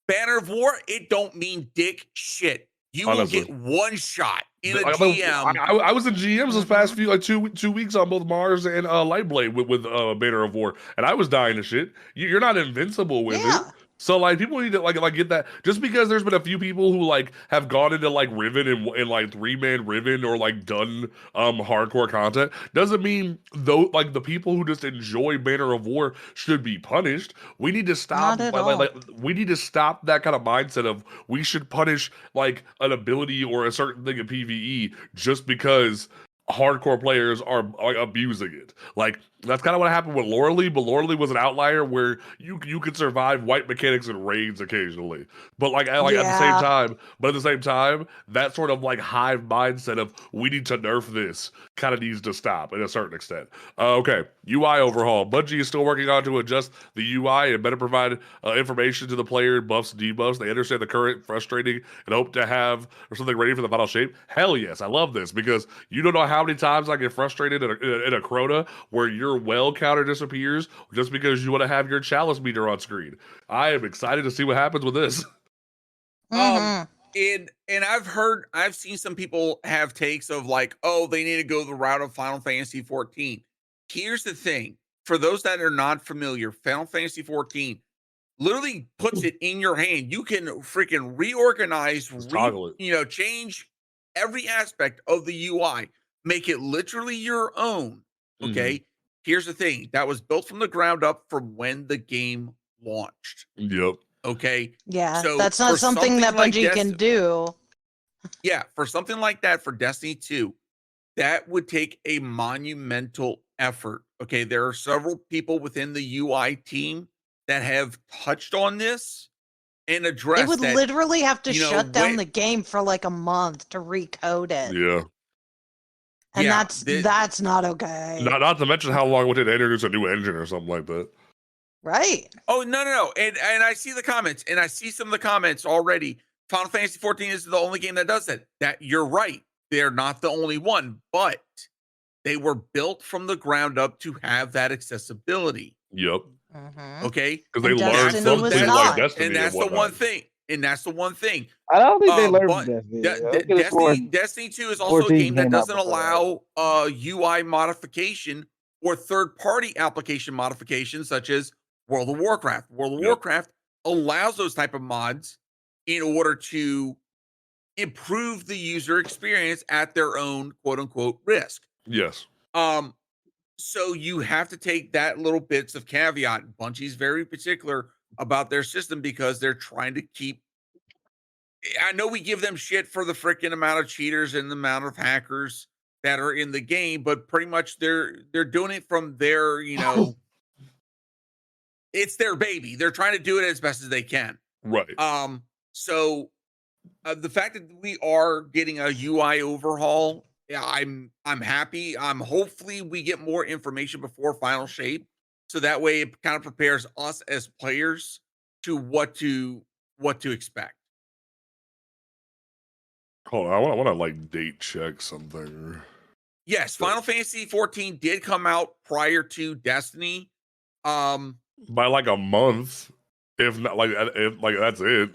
Banner of War, it don't mean dick shit. You Honestly. will get one shot in a I GM. I was in GMs this past few, like 2 weeks on both Mars and Lightblade with Banner of War, and I was dying to shit. You're not invincible with it. So like people need to like get that. Just because there's been a few people who like have gone into like Riven and like 3-man Riven or like done hardcore content doesn't mean though like the people who just enjoy Banner of War should be punished. We need to stop like we need to stop that kind of mindset of we should punish like an ability or a certain thing in PvE just because hardcore players are like abusing it. Like that's kind of what happened with Loreley, but Loreley was an outlier where you could survive white mechanics and raids occasionally. But at the same time, that sort of like hive mindset of we need to nerf this kind of needs to stop at a certain extent. Okay, UI overhaul. Bungie is still working on to adjust the UI and better provide information to the player, buffs, debuffs. They understand the current frustrating and hope to have something ready for the final shape. Hell yes, I love this because you don't know how many times I get frustrated in a Crota where your well counter disappears just because you want to have your chalice meter on screen. I am excited to see what happens with this. And I've seen some people have takes of like, oh, they need to go the route of Final Fantasy 14. Here's the thing. For those that are not familiar, Final Fantasy 14 literally puts it in your hand. You can freaking reorganize, change every aspect of the UI, make it literally your own. Okay. Here's the thing. That was built from the ground up from when the game launched. Yep. Okay. Yeah, so that's not something that Bungie can do. Yeah, for something like that, for Destiny 2, that would take a monumental effort. Okay, there are several people within the UI team that have touched on this and addressed They would that, literally have to shut down the game for like a month to recode it. Yeah. And that's not okay. Not to mention how long it would take to introduce a new engine or something like that. Right. Oh, no. And I see the comments, and I see some of the comments already. Final Fantasy 14 is the only game that does that. That you're right. They're not the only one, but they were built from the ground up to have that accessibility. Yep. Okay. Because they learned something like Destiny. And that's the one thing. I don't think they learned from Destiny. Destiny 2 is also a game that doesn't allow UI modification or third-party application modifications such as World of Warcraft. World of Warcraft allows those type of mods in order to improve the user experience at their own quote-unquote risk. Yes. So you have to take that little bits of caveat. Bungie's very particular about their system because they're trying to keep. I know we give them shit for the freaking amount of cheaters and the amount of hackers that are in the game, but pretty much they're doing it from their, it's their baby. They're trying to do it as best as they can. Right. So the fact that we are getting a UI overhaul, I'm happy. Hopefully we get more information before final shape, so that way it kind of prepares us as players to what to expect. Hold on, I want to like date check something. Yes, Final Fantasy 14 did come out prior to Destiny. By like a month, if not like that's it.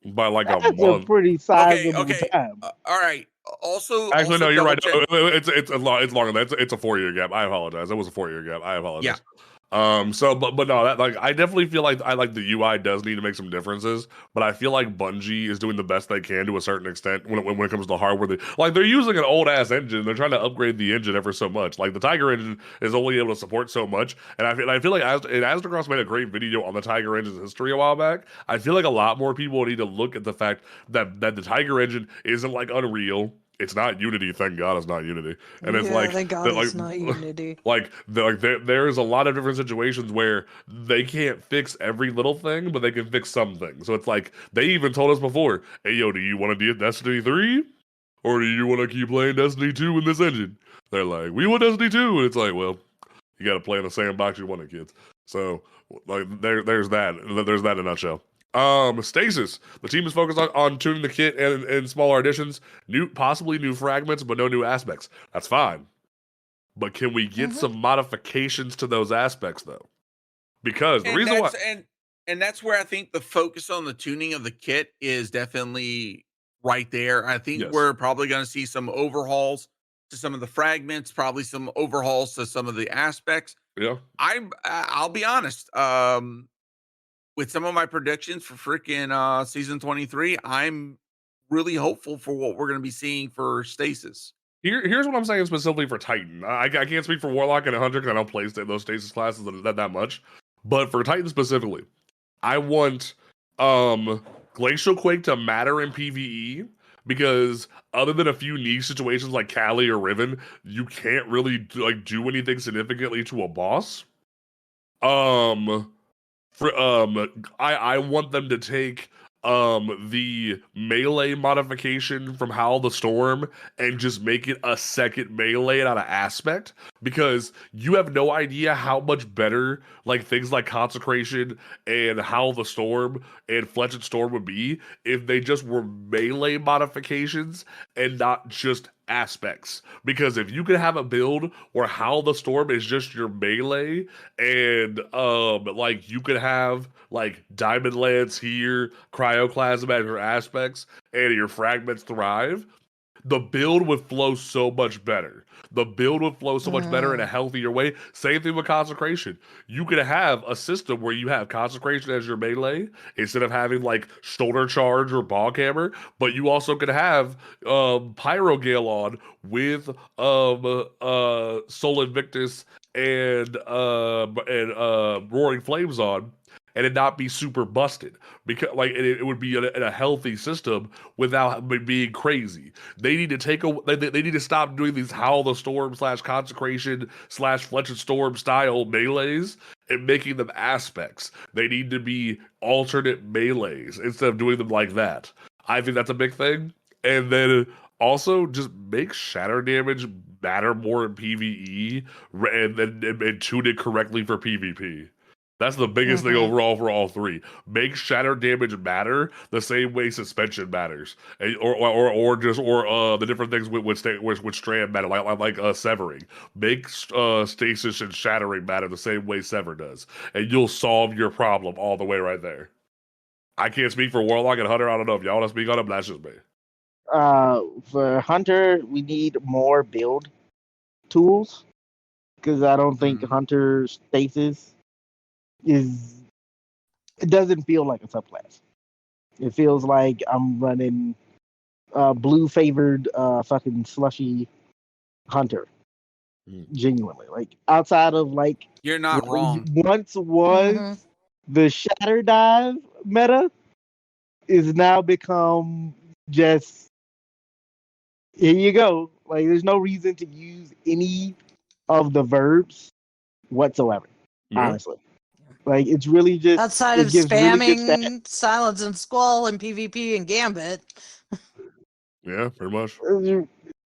By like that's a month. A pretty sizable time. All right. Also, actually, no, you're right. It's longer than that. It's a 4-year gap. I apologize. It was a 4-year gap. I apologize. Yeah. So, but no, that like I definitely feel like the UI does need to make some differences, but I feel like Bungie is doing the best they can to a certain extent when it comes to hardware. They're using an old ass engine. They're trying to upgrade the engine ever so much. Like the Tiger engine is only able to support so much, and I feel like Astrocross made a great video on the Tiger engine's history a while back. I feel like a lot more people need to look at the fact that the Tiger engine isn't like Unreal. It's not Unity, thank God it's not Unity. And it's like, thank God it's not Unity. There's a lot of different situations where they can't fix every little thing, but they can fix something. So it's like, they even told us before, hey, yo, do you want to do Destiny 3? Or do you want to keep playing Destiny 2 in this engine? They're like, we want Destiny 2. And it's like, well, you got to play in the sandbox you want it, kids. So, like, there's that. There's that in a nutshell. Stasis. The team is focused on tuning the kit and smaller additions, possibly new fragments, but no new aspects. That's fine. But can we get some modifications to those aspects, though? Because the reason why... And that's where I think the focus on the tuning of the kit is definitely right there. I think we're probably going to see some overhauls to some of the fragments, probably some overhauls to some of the aspects. Yeah. I'll be honest. With some of my predictions for freaking season 23, I'm really hopeful for what we're going to be seeing for Stasis. Here's what I'm saying specifically for Titan. I can't speak for Warlock and Hunter because I don't play those Stasis classes that much. But for Titan specifically, I want Glacial Quake to matter in PvE because other than a few niche situations like Kali or Riven, you can't really do anything significantly to a boss. I want them to take the melee modification from Howl the Storm and just make it a second melee out of aspect, because you have no idea how much better things like Consecration and Howl the Storm and Fletched Storm would be if they just were melee modifications and not just aspects. Because if you could have a build where Howl the Storm is just your melee and you could have Diamond Lance here, Cryoclasm as your aspects, and your fragments thrive, the build would flow so much better. The build would flow so much better in a healthier way. Same thing with Consecration. You could have a system where you have Consecration as your melee instead of having Shoulder Charge or Bog Hammer, but you also could have Pyro Gale on with Soul Invictus and Roaring Flames on, and it not be super busted, because it would be in a healthy system without being crazy. They need to they need to stop doing these Howl the Storm / Consecration / Fletched Storm style melees and making them aspects. They need to be alternate melees instead of doing them like that. I think that's a big thing. And then also just make shatter damage matter more in PvE and tune it correctly for PvP. That's the biggest thing overall for all three. Make shatter damage matter the same way suspension matters, or the different things with strand matter, like severing. Make stasis and shattering matter the same way sever does, and you'll solve your problem all the way right there. I can't speak for Warlock and Hunter. I don't know if y'all want to speak on it, but that's just me. For Hunter, we need more build tools, because I don't think Hunter stasis it doesn't feel like a subclass. It feels like I'm running blue favored fucking slushy Hunter. Genuinely. Outside of you're not wrong. Once was the shatter dive meta is now become just here you go. There's no reason to use any of the verbs whatsoever. Honestly. It's really just outside of spamming Silence and Squall and PvP and Gambit. Yeah, pretty much.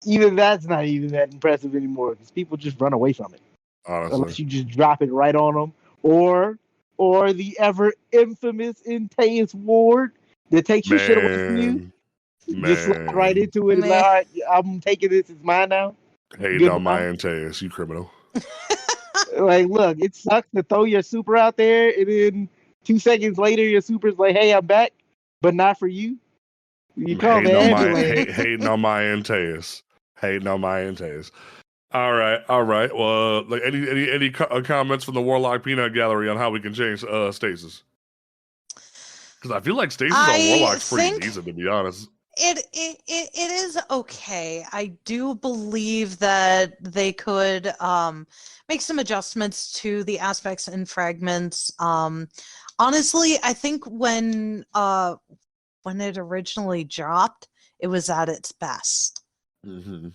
Even that's not even that impressive anymore, because people just run away from it. Honestly. Unless you just drop it right on them, or the ever infamous Inteus Ward that takes your shit away from you. Just slide right into it. All right, I'm taking this. It's mine now. Hey, no, my Inteus, you criminal. Look, it sucks to throw your super out there, and then 2 seconds later, your super's like, "Hey, I'm back," but not for you. You call the ambulance. Hating on my Inteus. All right. Well, any comments from the Warlock Peanut Gallery on how we can change stasis? Because I feel like stasis on Warlock's pretty decent, to be honest. It is okay. I do believe that they could make some adjustments to the aspects and fragments. Honestly, I think when it originally dropped, it was at its best.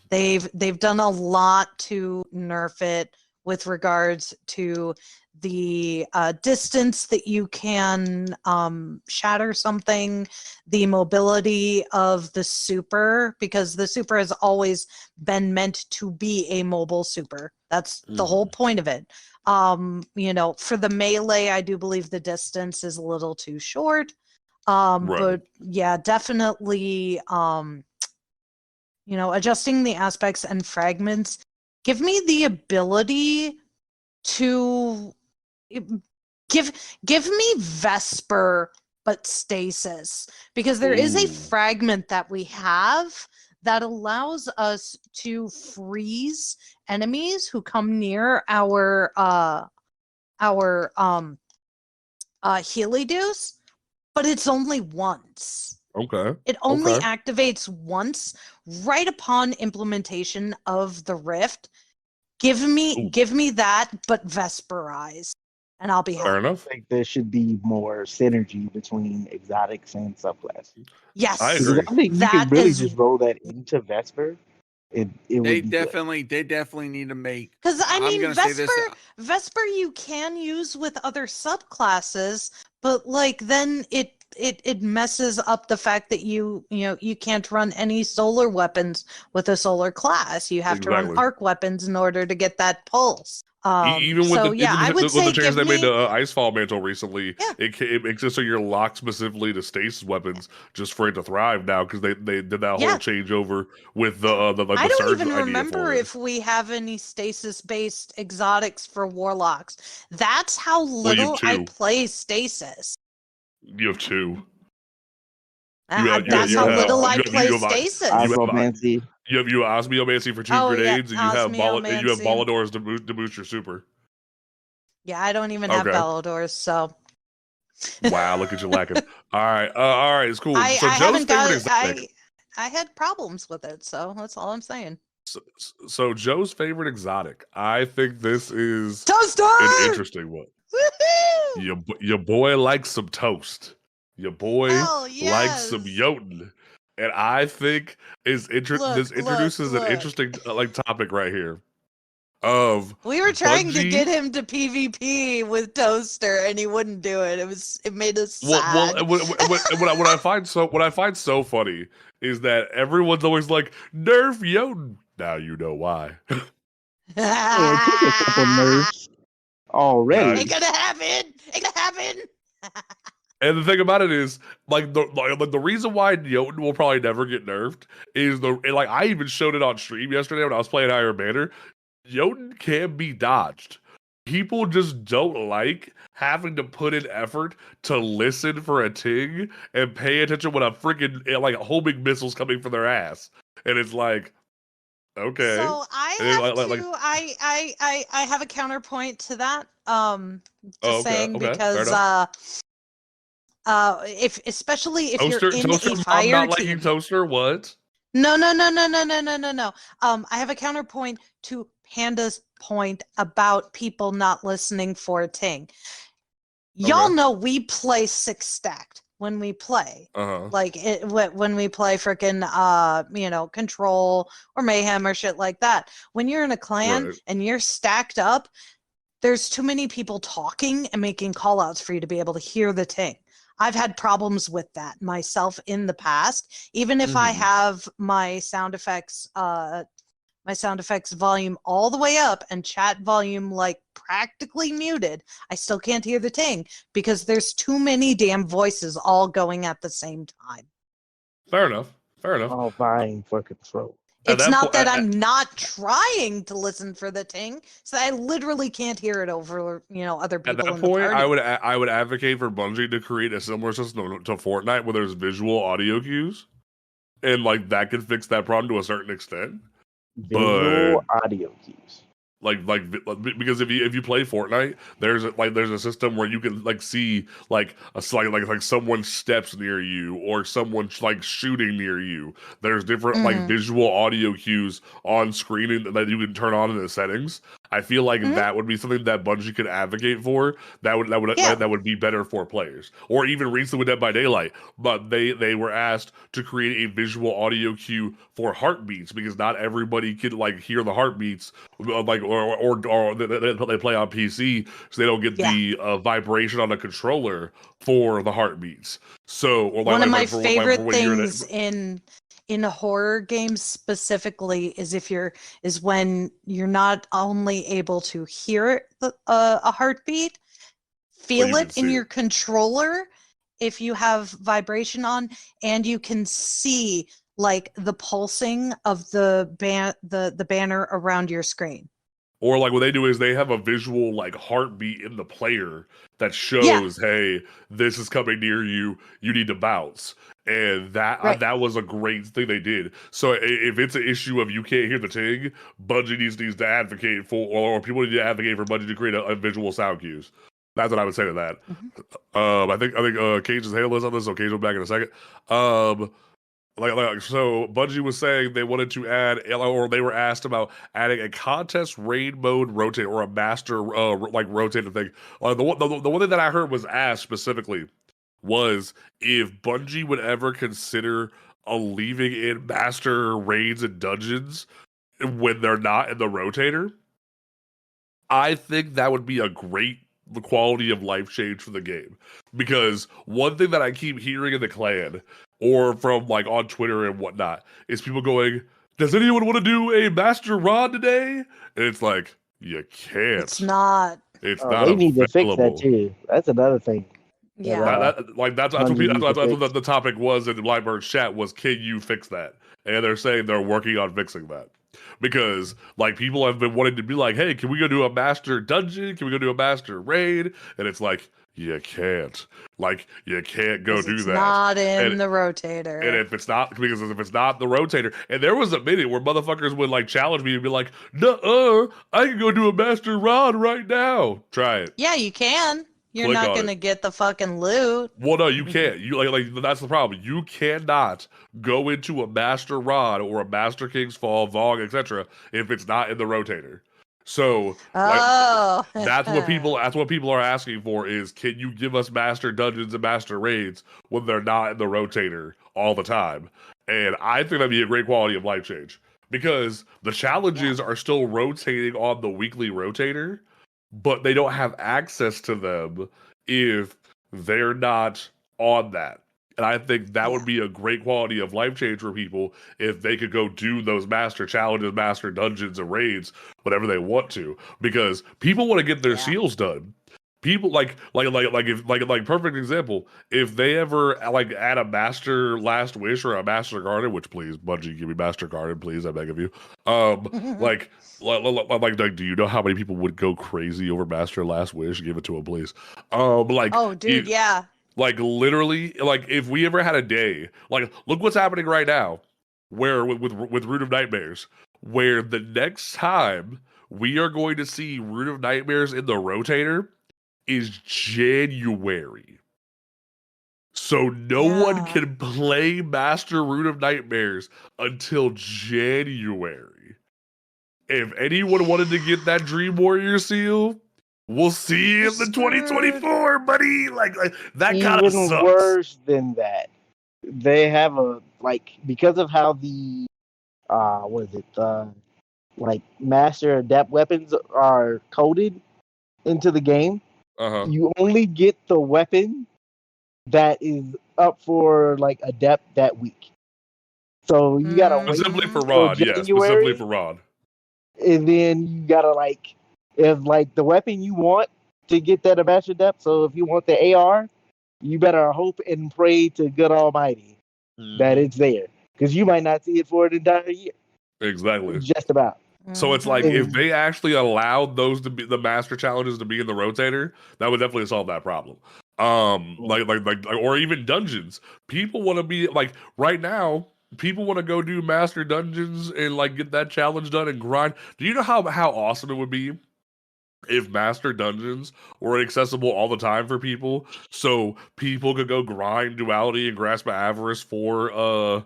They've done a lot to nerf it with regards to the distance that you can shatter something, the mobility of the super, because the super has always been meant to be a mobile super. That's the whole point of it. For the melee, I do believe the distance is a little too short. Right. But yeah, definitely, adjusting the aspects and fragments give me the ability to give me Vesper but stasis, because there is a fragment that we have that allows us to freeze enemies who come near our Heliodus, but it's only once. Okay. It only activates once right upon implementation of the rift. Give me that, but Vesperize, and I'll be happy. Fair enough. I think there should be more synergy between exotics and subclasses. Yes, I Because agree. I think you That can really is- just roll that into Vesper. It They would be good. definitely need to make. because I I'm mean, gonna say this. Vesper you can use with other subclasses, but like then it messes up the fact that you can't run any solar weapons with a solar class. You have to run Exactly. arc weapons in order to get that pulse. Even with I would say the changes they made me- to Icefall Mantle recently, Yeah. it makes it so you're locked specifically to stasis weapons just for it to thrive now, because they did that Yeah. whole changeover with the I don't surge even idea remember for it. if we have any stasis-based exotics for warlocks. That's how you have little I two. play stasis. You have two. That's how little I play you have stasis. Osmomancy. You have Osmiomancy for 2 Oh, yeah, grenades, and you have Osmiomancy. Bolidors to boost your super. Yeah, I don't even have Okay. Belladors, so Wow, look at you lacking. All right, it's cool. I So Joe's haven't got favorite it. exotic. I had problems with it, so that's all I'm saying. So Joe's favorite exotic. I think this is Toaster! an interesting one. Woohoo! Your boy likes some toast. Your boy Hell likes some yes! Jotun. And I think this introduces an interesting topic right here. We were trying to Bungie- get him to PvP with Toaster, and he wouldn't do it. It made us sad. What I find so funny is that everyone's always like, nerf Jotun. Now you know why. Yeah, it took a couple nerfs already. Ain't gonna happen. And the thing about it is, the reason why Jotun will probably never get nerfed is I even showed it on stream yesterday when I was playing Iron Banner. Jotun can be dodged. People just don't like having to put in effort to listen for a ting and pay attention when a freaking homing missile's coming for their ass. And it's like, okay. So I have a counterpoint to that. Because especially if you're in a fire not team. liking Toaster, what? No. I have a counterpoint to Panda's point about people not listening for a ting. Y'all know we play 6 stacked when we play. When we play frickin' Control or Mayhem or shit like that. When you're in a clan and you're stacked up, there's too many people talking and making callouts for you to be able to hear the ting. I've had problems with that myself in the past. Even if I have my sound effects volume all the way up and chat volume practically muted, I still can't hear the ting because there's too many damn voices all going at the same time. Fair enough. All vying for control. It's not that I'm not trying to listen for the ting, so I literally can't hear it over, other people. At that in point, the party. I would advocate for Bungie to create a similar system to Fortnite where there's visual audio cues, and that could fix that problem to a certain extent. Visual audio cues. Because if you play Fortnite, there's a system where you can see someone steps near you or someone shooting near you. There's different visual audio cues on screen that you can turn on in the settings. I feel like that would be something that Bungie could advocate for. That would be better for players. Or even recently with Dead by Daylight, but they were asked to create a visual audio cue for heartbeats because not everybody can hear the heartbeats or they play on PC, so they don't get the vibration on a controller for the heartbeats. So one of my favorite things in in horror games specifically is when you're not only able to hear a heartbeat, feel it in your controller if you have vibration on, and you can see like the pulsing of the banner around your screen. Or like what they do is they have a visual like heartbeat in the player that shows, hey, this is coming near you. You need to bounce. And that was a great thing they did. So if it's an issue of you can't hear the ting, Bungie needs to advocate for, or people need to advocate for Bungie to create a visual sound cues. That's what I would say to that. I think Cage's handle is on this, so Cage will be back in a second. So Bungie was saying they wanted to add, or they were asked about adding a contest raid mode rotate or a master like rotated thing. The one thing that I heard was asked specifically was if Bungie would ever consider leaving in master raids and dungeons when they're not in the rotator. I think that would be a great quality of life change for the game, because one thing that I keep hearing in the clan or from like on Twitter and whatnot is people going, does anyone want to do a master rod today? And it's like, you can't. It's not. It's not. They need to fix that too. That's another thing. Yeah. That's what the topic was in the Lightbird's chat was, can you fix that? And they're saying they're working on fixing that. Because like people have been wanting to be like, hey, can we go do a master dungeon? Can we go do a master raid? And it's like, you can't. Like, you can't go do that. It's not in the rotator. And if it's not the rotator, and there was a minute where motherfuckers would like challenge me and be like, nuh-uh, I can go do a master rod right now. Try it. Yeah, you can. You're not going to get the fucking loot. Well, no, you can't. You like that's the problem. You cannot go into a Master Rod or a Master King's Fall, Vog, etc. if it's not in the rotator. So that's what people are asking for is, can you give us Master Dungeons and Master Raids when they're not in the rotator all the time? And I think that'd be a great quality of life change, because the challenges are still rotating on the weekly rotator, but they don't have access to them if they're not on that. And I think that would be a great quality of life change for people if they could go do those master challenges, master dungeons, and raids, whatever they want to, because people want to get their seals done. People like perfect example. If they ever like add a master last wish or a master garden, which please Bungie give me master garden, please, I beg of you. Like, do you know how many people would go crazy over master last wish? Give it to them, please. Oh, dude, yeah. Like literally, like if we ever had a day, like look what's happening right now, where with Root of Nightmares, where the next time we are going to see Root of Nightmares in the rotator is January. So no one can play Master Root of Nightmares until January. If anyone wanted to get that Dream Warrior seal, we'll see you in the 2024, buddy. Like that kind of sucks. Even worse than that, they have because of how the like master adept weapons are coded into the game. You only get the weapon that is up for like adept that week. So you gotta wait specifically for Rod, specifically for Rod. And then you gotta if the weapon you want to get that ambassador depth. So if you want the AR, you better hope and pray to good Almighty that it's there, because you might not see it for an entire year. Exactly. Just about. So it's like if they actually allowed those to be the master challenges to be in the rotator, that would definitely solve that problem. Or even dungeons. People want to be like right now. People want to go do master dungeons and like get that challenge done and grind. Do you know how awesome it would be if master dungeons were accessible all the time for people, so people could go grind duality and grasp of avarice for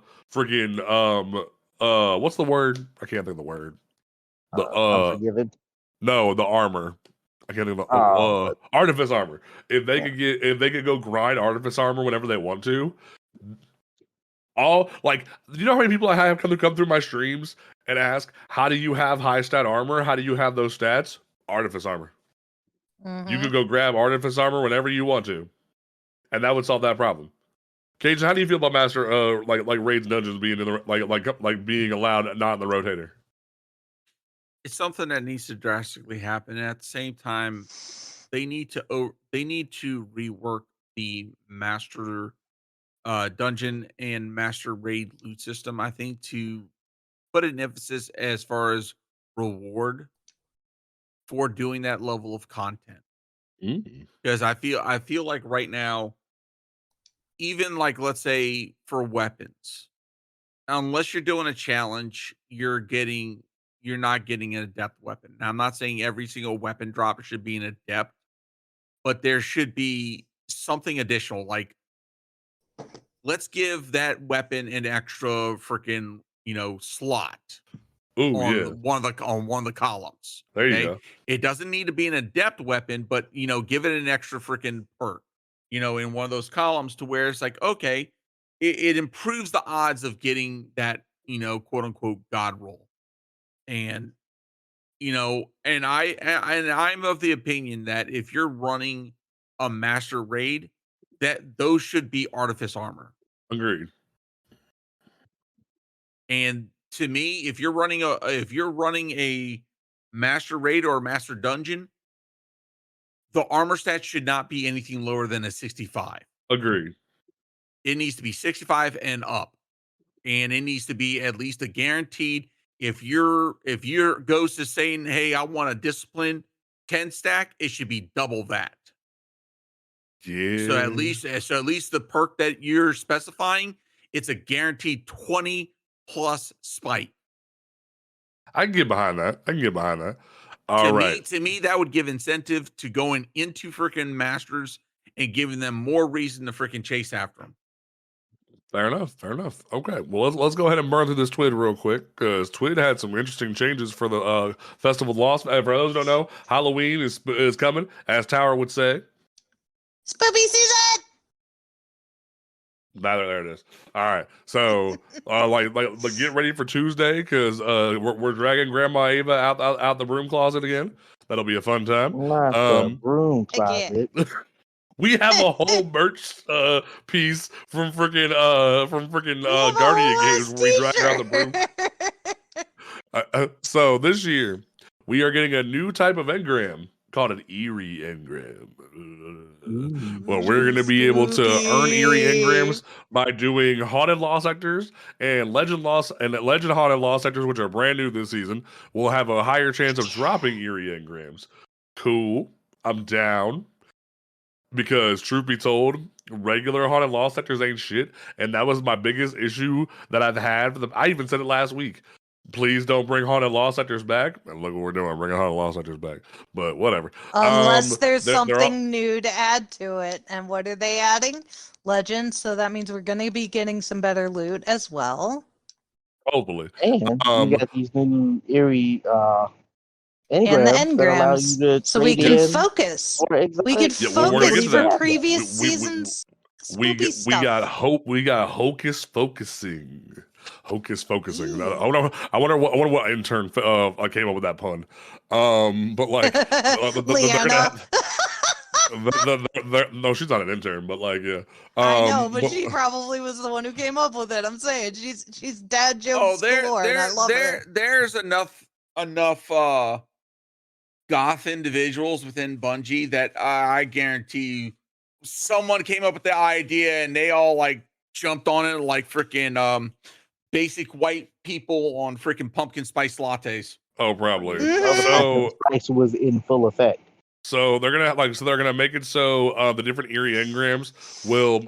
what's the word? I can't think of the word. Unforgiven. No, the armor. I can't think of artifice armor. If they could go grind artifice armor whenever they want to. Do you know how many people I have come through my streams and ask, how do you have high stat armor? How do you have those stats? Artifice armor. You could go grab artifice armor whenever you want to, and that would solve that problem. Cage, how do you feel about Master like raids dungeons being in the like being allowed not in the rotator? It's something that needs to drastically happen. And at the same time, they need to rework the master dungeon and master raid loot system. I think to put an emphasis as far as reward for doing that level of content. Because I feel like right now, even like let's say for weapons, unless you're doing a challenge, you're not getting an adept weapon. Now, I'm not saying every single weapon drop should be an adept, but there should be something additional. Like, let's give that weapon an extra freaking slot on one of the columns. There you go. It doesn't need to be an adept weapon, but give it an extra freaking perk, in one of those columns to where it's like, okay, it improves the odds of getting that, quote unquote god roll. And and I'm of the opinion that if you're running a master raid, that those should be artifice armor. Agreed. And to me, if you're running a master raid or a master dungeon, the armor stats should not be anything lower than a 65. Agreed. It needs to be 65 and up. And it needs to be at least a guaranteed. If your ghost is saying, hey, I want a discipline 10 stack, it should be double that. Yeah. So at least the perk that you're specifying, it's a guaranteed 20 plus spike. I can get behind that. To me, that would give incentive to going into freaking masters and giving them more reason to freaking chase after them. Fair enough. Okay, well let's go ahead and burn through this TWID real quick because TWID had some interesting changes for the Festival of Lost. For those who don't know, Halloween is coming, as Tower would say. Spoopy season. There it is. All right, so like get ready for Tuesday because we're dragging Grandma Ava out the broom closet again. That'll be a fun time. Not the broom closet. We have a whole merch piece from freaking Guardian Games where we drag around the broom. So this year we are getting a new type of engram called an eerie engram. Well, we're going to be able to earn eerie engrams by doing haunted law sectors and legend haunted law sectors, which are brand new this season. We'll have a higher chance of dropping eerie engrams. Cool, I'm down. Because truth be told, regular haunted law sectors ain't shit, and that was my biggest issue that I've had. I even said it last week. Please don't bring haunted law sectors back. And look what we're doing, bringing haunted law sectors back. But whatever. Unless there's something new to add to it. And what are they adding? Legends. So that means we're going to be getting some better loot as well. Hopefully. And we got these new eerie and the engrams, so we can focus. We could focus for previous seasons. We got hocus focusing. I wonder what intern came up with that pun. But like, Leanna. No, she's not an intern, but like, yeah. I know, but she probably was the one who came up with it. I'm saying she's dad jokes galore, and I love her. There's enough goth individuals within Bungie that I guarantee you someone came up with the idea and they all like jumped on it like freaking basic white people on freaking pumpkin spice lattes. Oh, probably. So spice was in full effect. So they're gonna make it so the different eerie engrams will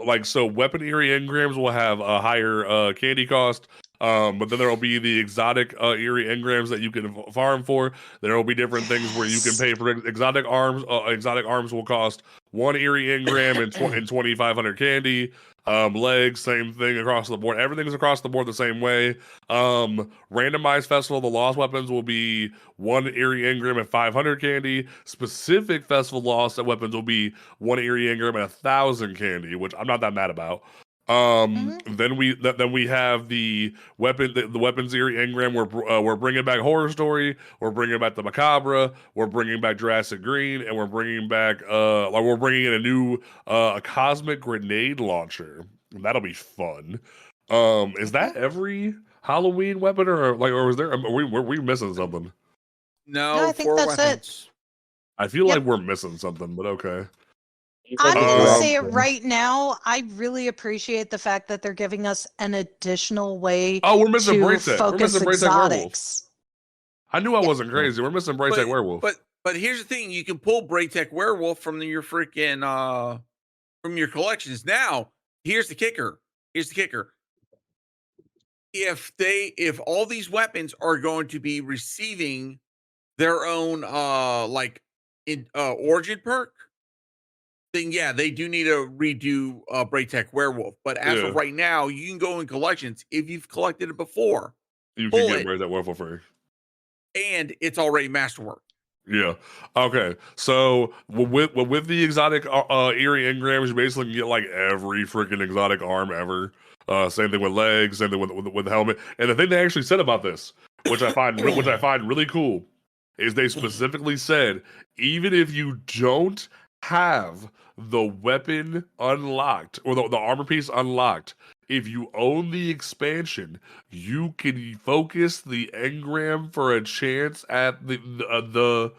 weapon eerie engrams will have a higher candy cost. But then there will be the exotic eerie engrams that you can farm for. There will be different things where you can pay for exotic arms. Exotic arms will cost 1 eerie engram and 2,500 candy. Legs, same thing across the board. Everything's across the board the same way. Randomized Festival of the Lost weapons will be 1 eerie engram and 500 candy. Specific Festival of Lost weapons will be 1 eerie engram and 1,000 candy, which I'm not that mad about. Then we have the weapons theory engram. We're bringing back Horror Story. We're bringing back the Macabre. We're bringing back Jurassic Green, and we're bringing back we're bringing in a new a cosmic grenade launcher. That'll be fun. Is that every Halloween weapon, or was there? Were we missing something? No, I think 4 that's weapons. it. I feel like we're missing something, but okay. I'm going to say it direction. right now. I really appreciate the fact that they're giving us an additional way Oh, we're missing to Braytech. We're focus missing Braytech Werewolf. exotics. I knew I wasn't crazy. We're missing Braytech Werewolf. But here's the thing: you can pull Braytech Werewolf from your freaking from your collections. Now, here's the kicker. If all these weapons are going to be receiving their own origin perk, then yeah, they do need to redo Braytech Werewolf. But as of right now, you can go in collections if you've collected it before. You can get Braytech Werewolf for free. And it's already masterwork. Yeah. Okay. So with the exotic eerie engrams, you basically get like every freaking exotic arm ever. Same thing with legs, same thing with the helmet. And the thing they actually said about this, which I find really cool, is they specifically said even if you don't have the weapon unlocked or the armor piece unlocked, if you own the expansion, you can focus the engram for a chance at the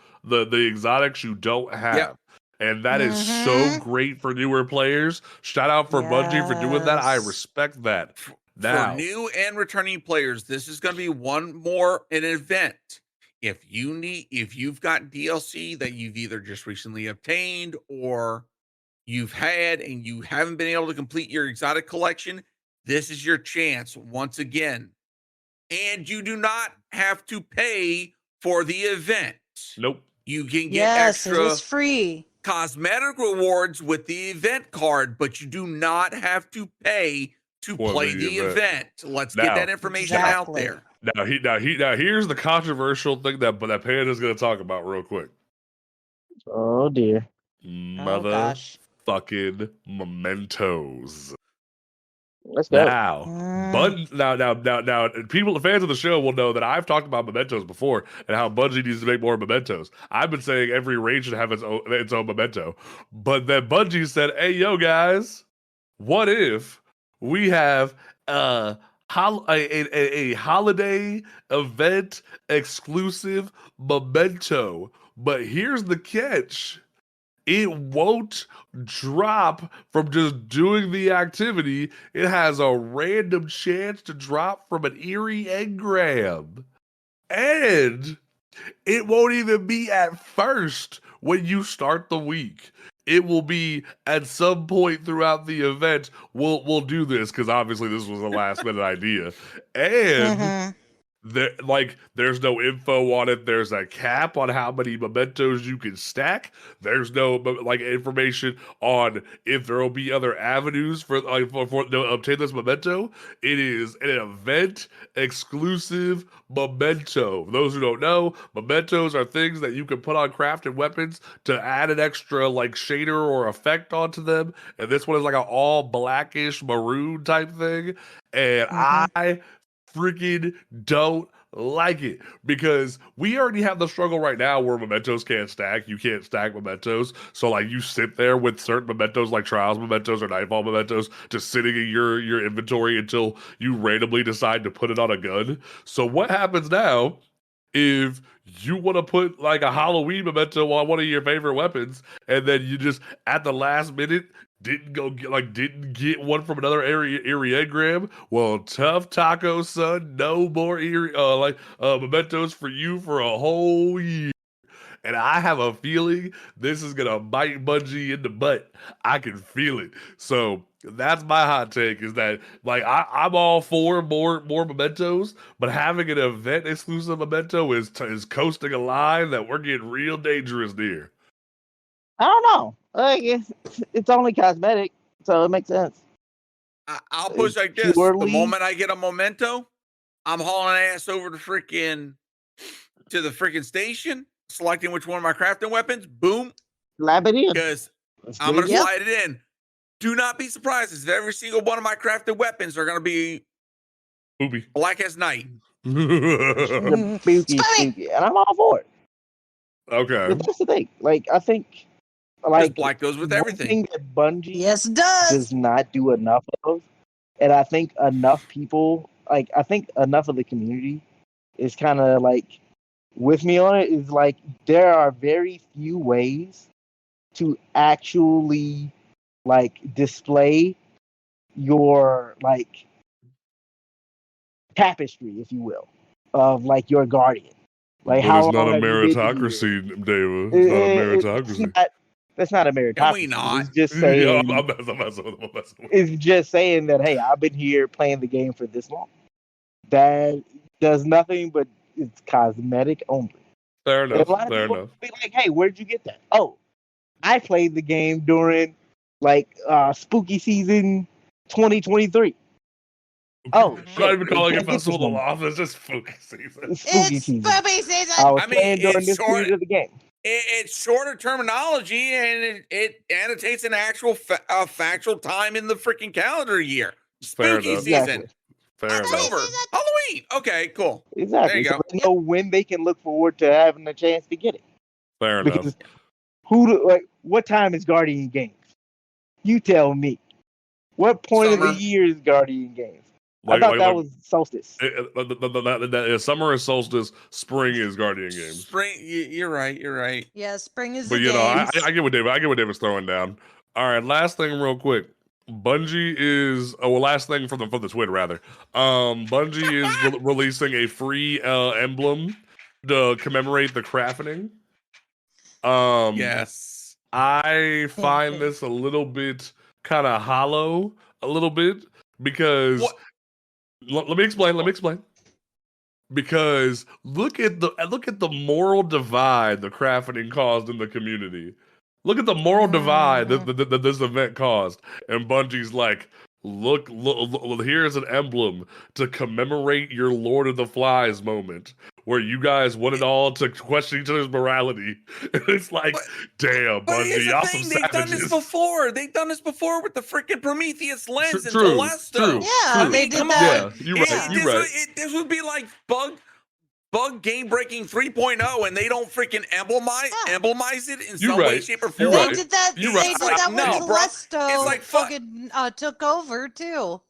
exotics you don't have. Yep. And that is so great for newer players. Shout out for Bungie for doing that. I respect that. Now, for new and returning players, this is going to be one more an event. If you've got DLC that you've either just recently obtained or you've had and you haven't been able to complete your exotic collection, this is your chance once again. And you do not have to pay for the event. Nope. You can get extra it is free cosmetic rewards with the event card, but you do not have to pay to play the event. Let's get that information out there. Now here's the controversial thing that Panda's going to talk about real quick. Oh dear. Motherfucking mementos. Let's go. Now, people, the fans of the show will know that I've talked about mementos before and how Bungie needs to make more mementos. I've been saying every raid should have its own memento, but then Bungie said, "Hey, yo, guys, what if we have a holiday event exclusive memento? But here's the catch." It won't drop from just doing the activity. It has a random chance to drop from an eerie engram. And it won't even be at first when you start the week. It will be at some point throughout the event. We'll do this because obviously this was a last minute idea. And there's no info on it. There's a cap on how many mementos you can stack. There's no information on if there will be other avenues for to obtain this memento. It is an event exclusive memento. For those who don't know, mementos are things that you can put on crafted weapons to add an extra shader or effect onto them. And this one is like an all blackish maroon type thing. And I freaking don't like it because we already have the struggle right now where mementos can't stack. You can't stack mementos. So you sit there with certain mementos like Trials mementos or Nightfall mementos just sitting in your inventory until you randomly decide to put it on a gun. So what happens now if you want to put a Halloween memento on one of your favorite weapons and then you just at the last minute didn't get one from another eerie engram? Well, tough taco, son. No more eerie mementos for you for a whole year. And I have a feeling this is gonna bite Bungie in the butt. I can feel it. So that's my hot take: is that I'm all for more mementos, but having an event exclusive memento is coasting a line that we're getting real dangerous near. I don't know. It's only cosmetic, so it makes sense. I'll push like this: the moment I get a memento, I'm hauling ass over to the freaking station, selecting which one of my crafting weapons. Boom, slap it in because I'm gonna slide it in. Do not be surprised if every single one of my crafted weapons are going to be Poopy. black as night. Spooky, and I'm all for it. Okay. But that's the thing. Like, I think, Like black goes with everything. Thing that Bungie yes, it does not do enough of, and I think enough people, like, I think enough of the community is kind of like with me on it. Is like there are very few ways to actually like display your like tapestry, if you will, of like your guardian. Like, but how it's not a long have you been here? meritocracy, David. It's not a meritocracy. That's not a meritocracy. Can we not? It's just saying. Yeah, I'm messing with him. It's just saying that, hey, I've been here playing the game for this long. That does nothing but it's cosmetic only. Fair And enough. a lot of Fair people enough. be like, hey, where'd you get that? Oh, I played the game during like spooky season 2023. Oh, I'm shit. not even calling Can't it get this Festival of one. Lost. It's just spooky season. It's spooky it's season. spooky season I was I mean, playing during it's this short- period of the game. It's shorter terminology, and it annotates an actual factual time in the freaking calendar year. Fair Spooky enough. season. Exactly. Fair enough. October. Halloween. Okay, cool. Exactly. There you So go. they know when they can look forward to having a chance to get it. Fair Because enough. what time is Guardian Games? You tell me. What point of Summer. the year is Guardian Games? I thought that was solstice. Summer is solstice. Spring is Guardian Games. Spring. You're right. You're right. yeah, spring is But the you know, I games. get what David. I get what David's throwing down. All right, last thing, real quick. Bungie is last thing from the TWID rather. Bungie is releasing a free emblem to commemorate the crafting. Yes. I find this a little bit kind of hollow, a little bit because let me explain. Because look at the moral divide the crafting caused in the community. Look at the moral divide that this event caused, and Bungie's like, look, here's an emblem to commemorate your Lord of the Flies moment, where you guys wanted all to question each other's morality. And it's like, damn, But here's Bungie, the y'all thing, some they've done savages. this before. They've done this before with the freaking Prometheus lens and True, Telesto. true, Yeah, true. they did come that. on. Yeah, you're right. This would be like bug game breaking 3.0, and they don't freaking emblemize it in some way, shape, or form. They did that. You're They right. did that when No, bro. Telesto It's like fucking took over too.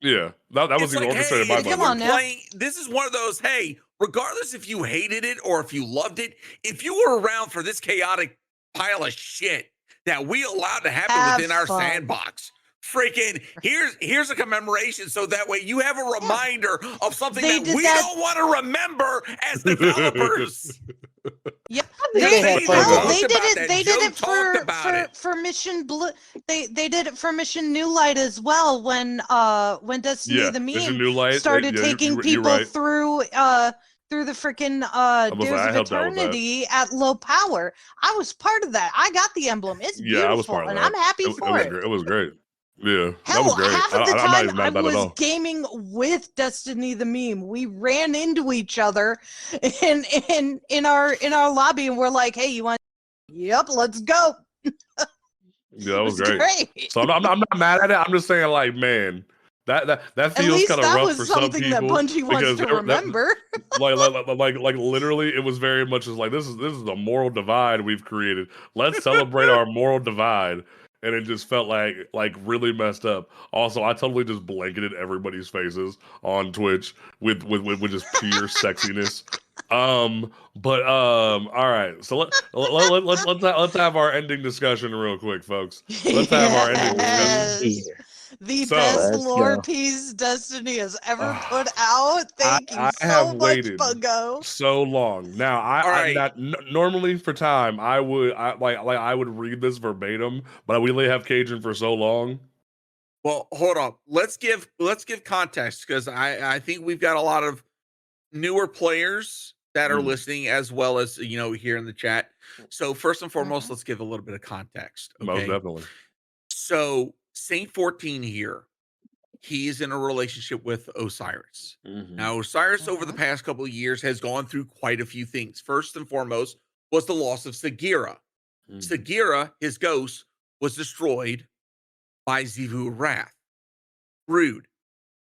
Yeah, that was It's even like, orchestrated hey, by if Bungie. you Come on were now. playing, this is one of those, hey, regardless if you hated it or if you loved it, if you were around for this chaotic pile of shit that we allowed to happen Have within our fun. sandbox, freaking here's a commemoration, so that way you have a reminder of something They that did we that- don't want to remember as developers. Yeah, They they, had did, fun no, with they it. did Talked it. about They that. did Joe it talked about it. for Mission Blue. They did it for Mission New Light as well. When Destiny Yeah, the Mission Meme New Light, started yeah, taking you're people right. through the freaking gonna say, Dares I of helped out with that. Eternity at low power. I was part of that. I got the emblem. It's beautiful, Yeah, I was part of and that. I'm happy for it. It was great. Yeah, that Hell, was great. half of the I'm not time even mad I at that at was all. gaming with Destiny the Meme. We ran into each other in our lobby, and we're like, "Hey, you want?" Yep, let's go. Yeah, that was It great. So I'm not mad at it. I'm just saying, like, man, that At feels least kind of that rough was for some something people. that Bungie wants because to remember. like literally, it was very much as like this is the moral divide we've created. Let's celebrate our moral divide. And it just felt like really messed up. Also, I totally just blanketed everybody's faces on Twitch with just pure sexiness. All right. So let's have our ending discussion real quick, folks. Let's have our ending discussion. Yes. The So- best Let's lore go. piece Destiny has ever put out. Thank you I so have much, waited Buggo. so long. Now, All right. normally for time, I would read this verbatim, but we only have Cajun for so long. Well, hold on. Let's give context, because I think we've got a lot of newer players that are listening, as well as here in the chat. So first and foremost, let's give a little bit of context. Okay. Most definitely. So Saint 14 here, he is in a relationship with Osiris. Now, Osiris over the past couple of years has gone through quite a few things. First and foremost was the loss of Sagira. Sagira, his ghost, was destroyed by Xivu Wrath, Brood,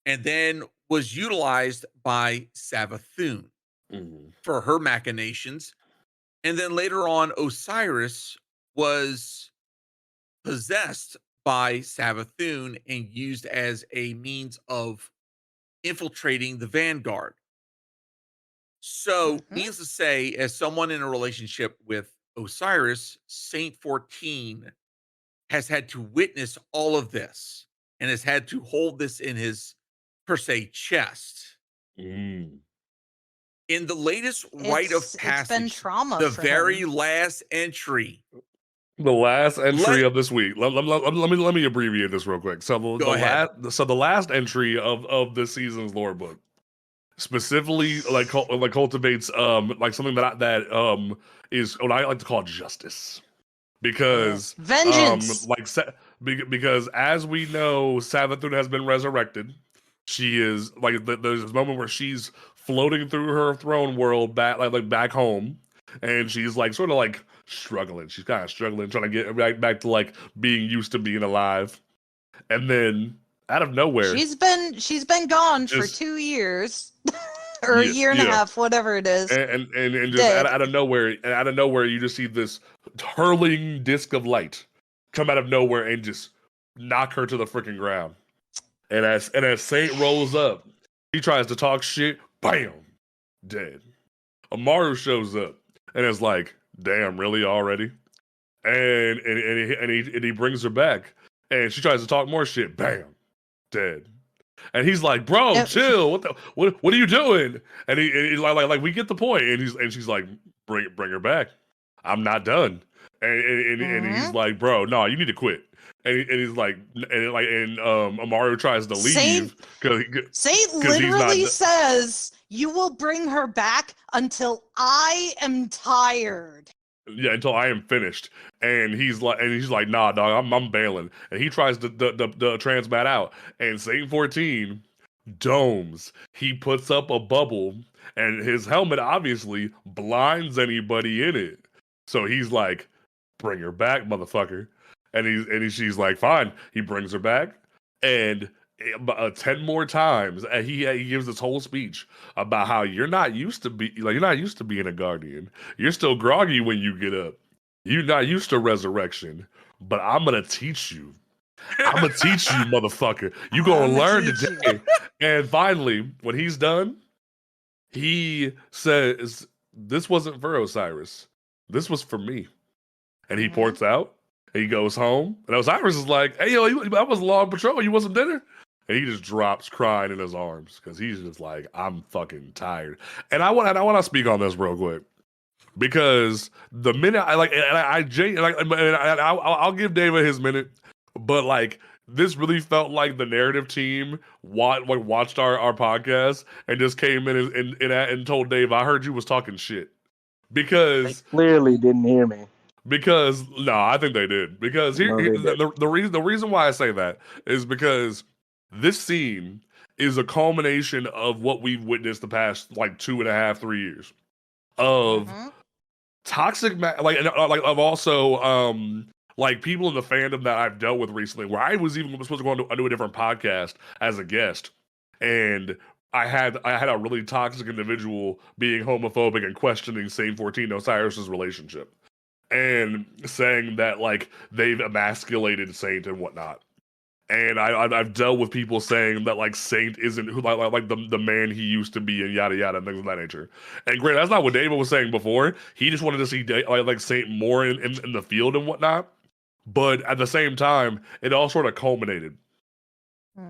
and then was utilized by Savathun for her machinations. And then later on, Osiris was possessed by Savathun and used as a means of infiltrating the Vanguard. So, needless to say, as someone in a relationship with Osiris, Saint 14 has had to witness all of this and has had to hold this in his, per se, chest. In the latest rite of passage, it's been trauma the for very him. last entry. The last entry of this week. Let me abbreviate this real quick. So the last entry of this season's lore book specifically cultivates like something that is what I like to call justice, because vengeance. Because as we know, Savathun has been resurrected. She is there's this moment where she's floating through her throne world back home, and she's sort of struggling. She's kind of struggling, trying to get back to being used to being alive. And then out of nowhere, she's been gone for 2 years or a year and a half, whatever it is. And just out of nowhere, you just see this hurling disc of light come out of nowhere and just knock her to the freaking ground. And as Saint rolls up, he tries to talk shit. Bam, dead. Amaru shows up and is like, "Damn, really already?" And he brings her back, and she tries to talk more shit. Bam, dead. And he's like, "Bro, chill. What are you doing?" And he's like, "We get the point." And she's like, "Bring her back. I'm not done." And he's like, "Bro, no, you need to quit." And he's like, Amaru tries to leave because Saint literally says, "You will bring her back until I am tired." Yeah, until I am finished. And he's like, "Nah, dog, I'm bailing." And he tries to transmat out, and Saint 14 domes. He puts up a bubble, and his helmet obviously blinds anybody in it. So he's like, "Bring her back, motherfucker." And she's like, "Fine." He brings her back, and 10 more times, and he gives this whole speech about how you're not used to being a guardian. You're still groggy when you get up. You're not used to resurrection, but I'm gonna teach you. I'm gonna teach you, motherfucker. You gonna learn today. And finally, when he's done, he says, "This wasn't for Osiris. This was for me." And he ports out. He goes home, and Osiris is like, "Hey, yo, that was a long patrol. You want some dinner?" And he just drops crying in his arms because he's just like, "I'm fucking tired." And I want to speak on this real quick, because the minute I'll give David his minute, but this really felt like the narrative team watched our podcast and just came in and told Dave, "I heard you was talking shit," because they clearly didn't hear me. Because I think they did. Because the reason why I say that is because this scene is a culmination of what we've witnessed the past 2.5, 3 years of toxic of also people in the fandom that I've dealt with recently, where I was even supposed to go on to a different podcast as a guest, and I had a really toxic individual being homophobic and questioning Saint 14 Osiris's relationship, and saying that they've emasculated Saint and whatnot. And I've dealt with people saying that Saint isn't who the man he used to be, and yada yada and things of that nature. And great, that's not what David was saying before. He just wanted to see Saint more in the field and whatnot. But at the same time, it all sort of culminated.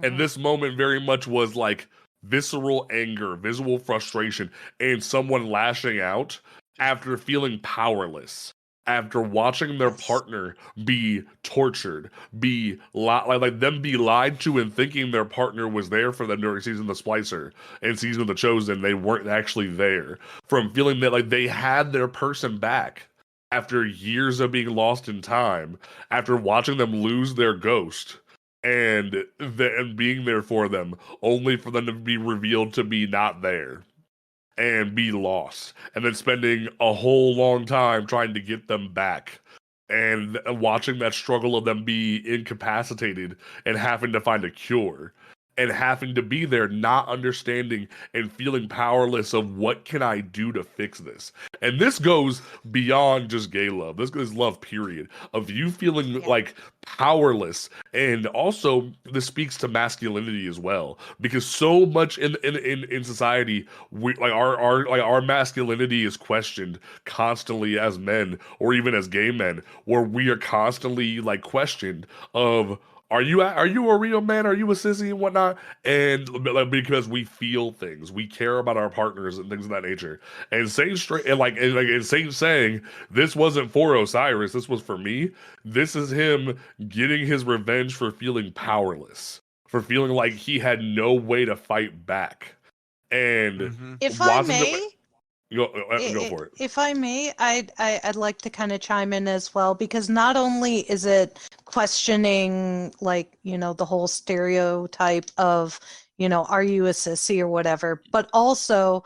And this moment very much was visceral anger, visual frustration, and someone lashing out after feeling powerless, after watching their partner be tortured, be lied to, and thinking their partner was there for them during season of the Splicer and season of the Chosen. They weren't actually there. From feeling that they had their person back after years of being lost in time, after watching them lose their ghost, and being there for them, only for them to be revealed to be not there and be lost, and then spending a whole long time trying to get them back and watching that struggle of them be incapacitated and having to find a cure and having to be there, not understanding and feeling powerless of what can I do to fix this. And this goes beyond just gay love. This is love, period, of you feeling like powerless. And also this speaks to masculinity as well, because so much in society, we like our masculinity is questioned constantly as men, or even as gay men, where we are constantly like questioned of, are you a real man? Are you a sissy and whatnot? And because we feel things, we care about our partners and things of that nature. And saying straight and saying this wasn't for Osiris, this was for me. This is him getting his revenge for feeling powerless, for feeling like he had no way to fight back. And if I may. Go for it. If I may, I'd like to kind of chime in as well, because not only is it questioning, like, the whole stereotype of, are you a sissy or whatever, but also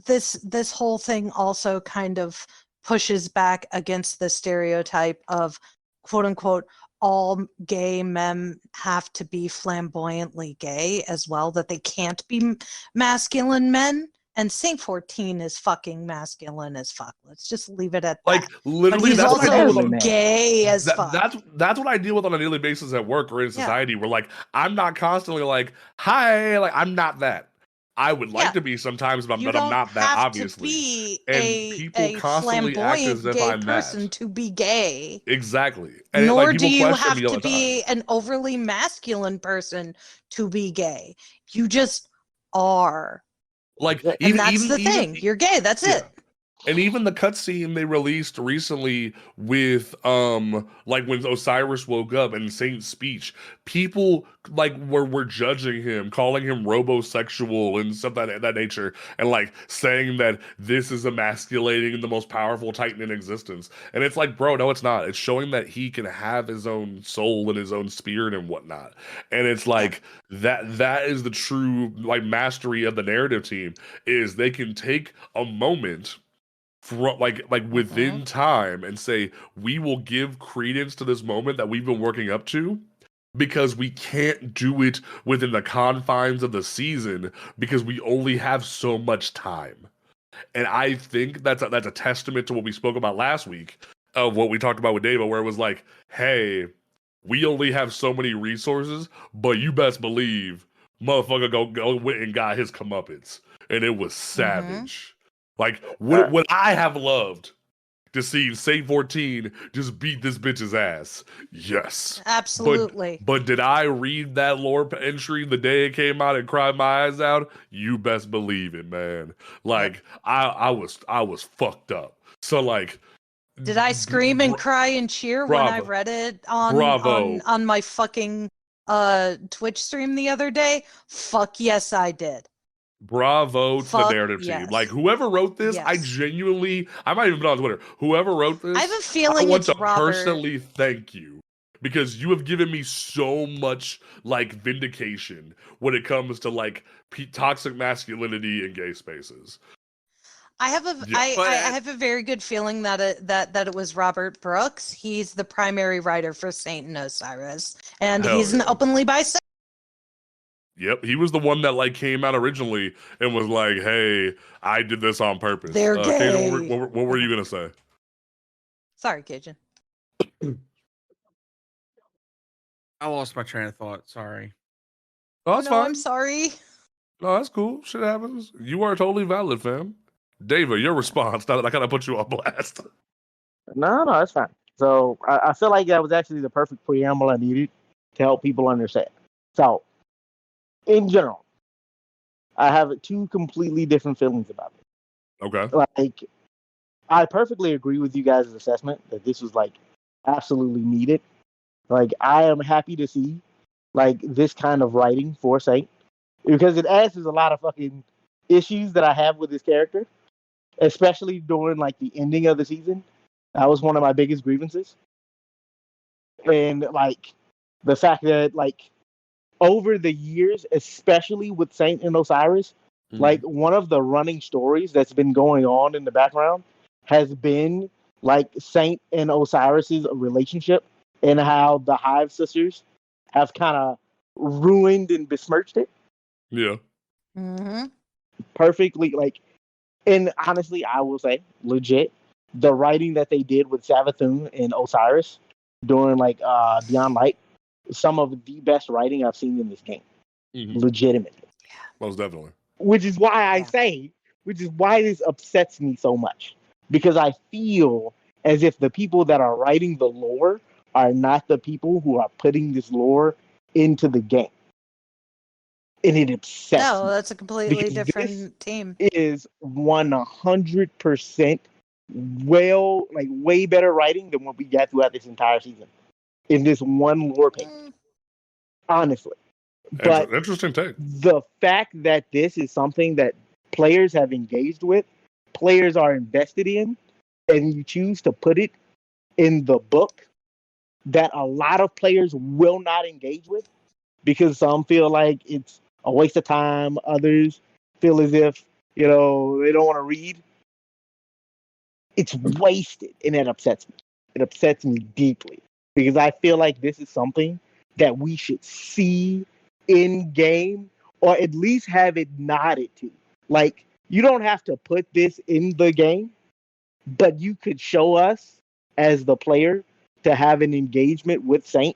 this whole thing also kind of pushes back against the stereotype of, quote unquote, all gay men have to be flamboyantly gay as well, that they can't be masculine men. And Saint 14 is fucking masculine as fuck. Let's just leave it at that. Like, literally, but he's also gay as fuck. That's what I deal with on a daily basis at work or in society. Where like, I'm not constantly like, hi, like I'm not that. I would like to be sometimes, but I'm not that, obviously. You don't have to and be people a constantly act as if gay I'm person that. to be gay. Exactly. And Nor like, do you have to be an overly masculine person to be gay. You just are. Like, and that's the thing. You're gay. That's it. And even the cutscene they released recently with like when Osiris woke up and Saint's speech, people like were judging him, calling him robosexual and stuff that nature, and like saying that this is emasculating the most powerful Titan in existence. And it's like, bro, no, it's not. It's showing that he can have his own soul and his own spirit and whatnot. And it's like that is the true like mastery of the narrative team, is they can take a moment from like within time and say, we will give credence to this moment that we've been working up to, because we can't do it within the confines of the season because we only have so much time. And I think that's a testament to what we spoke about last week of what we talked about with Dava, where it was like, hey, we only have so many resources, but you best believe motherfucker go went and got his comeuppance, and it was savage. Like, would I have loved to see Saint 14 just beat this bitch's ass? Yes. Absolutely. But did I read that lore entry the day it came out and cry my eyes out? You best believe it, man. Like, I was fucked up. So, like... Did I scream and cry and cheer when I read it on my fucking Twitch stream the other day? Fuck yes, I did. Bravo to the narrative team. Like, whoever wrote this, I might even put it on Twitter. Whoever wrote this, I have a feeling I want it's to Robert. personally thank you, because you have given me so much like vindication when it comes to like toxic masculinity in gay spaces. I have a very good feeling that it was Robert Brooks. He's the primary writer for Saint and Osiris, and he's an openly bisexual. Yep, he was the one that like came out originally and was like, "Hey, I did this on purpose." They're gay. Cajun, what were you gonna say? Sorry, Cajun. I lost my train of thought. Sorry. Oh, that's fine. I'm sorry. No, that's cool. Shit happens. You are totally valid, fam. Dava, your response. Now that I kind of put you on blast. No, that's fine. So I feel like that was actually the perfect preamble I needed to help people understand. So, in general, I have two completely different feelings about it. Okay. Like, I perfectly agree with you guys' assessment that this was like absolutely needed. Like, I am happy to see like this kind of writing for Saint, because it answers a lot of fucking issues that I have with this character, especially during like the ending of the season. That was one of my biggest grievances. And like the fact that like over the years, especially with Saint and Osiris, like one of the running stories that's been going on in the background has been like Saint and Osiris's relationship and how the Hive sisters have kind of ruined and besmirched it. Yeah. Mm-hmm. Perfectly, like, and honestly, I will say, legit, the writing that they did with Savathun and Osiris during like Beyond Light, some of the best writing I've seen in this game. Mm-hmm. Legitimately. Most definitely. Which is why which is why this upsets me so much. Because I feel as if the people that are writing the lore are not the people who are putting this lore into the game. And it upsets me. No, that's a completely Because different team. Is 100% way better writing than what we got throughout this entire season in this one lore page. Honestly. But interesting take. The fact that this is something that players have engaged with, players are invested in, and you choose to put it in the book that a lot of players will not engage with because some feel like it's a waste of time, others feel as if, they don't want to read. It's wasted, and it upsets me. It upsets me deeply because I feel like this is something that we should see in game or at least have it nodded to. Like, you don't have to put this in the game, but you could show us as the player to have an engagement with Saint,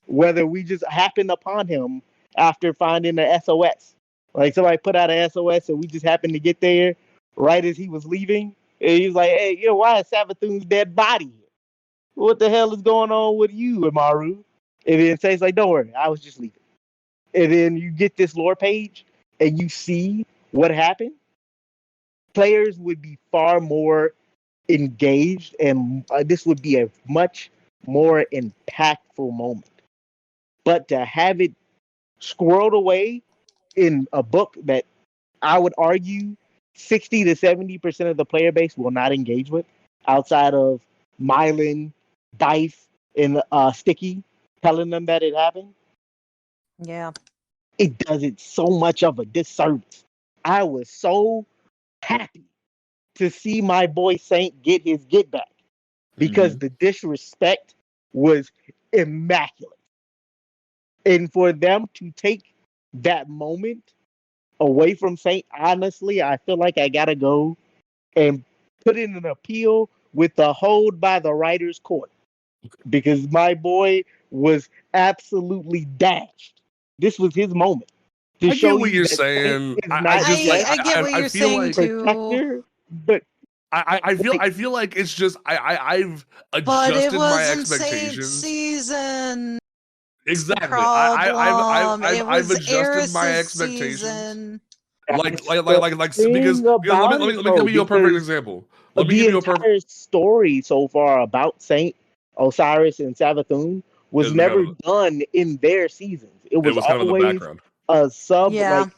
whether we just happened upon him after finding the SOS. Like, somebody put out an SOS and we just happened to get there right as he was leaving. And he was like, hey, why is Savathun's dead body here? What the hell is going on with you, Amaru? And then Saint's like, don't worry, I was just leaving. And then you get this lore page and you see what happened. Players would be far more engaged, and this would be a much more impactful moment. But to have it squirreled away in a book that I would argue 60 to 70% of the player base will not engage with, outside of Mylan, Bife, and Sticky telling them that it happened. Yeah. It does it so much of a disservice. I was so happy to see my boy Saint get his get back because the disrespect was immaculate. And for them to take that moment away from Saint, honestly, I feel like I gotta go and put in an appeal with the hold by the writer's court because my boy was absolutely dashed. This was his moment. I get what you're saying. I get what you're saying too. But I feel like it's just I've adjusted my expectations. Season. Exactly. I've adjusted my expectations. Season. Like because let me give you a perfect example. Let me give you a perfect story so far about Saint, Osiris, and Savathun was never done in their seasons. It was kind of in the background. A subplot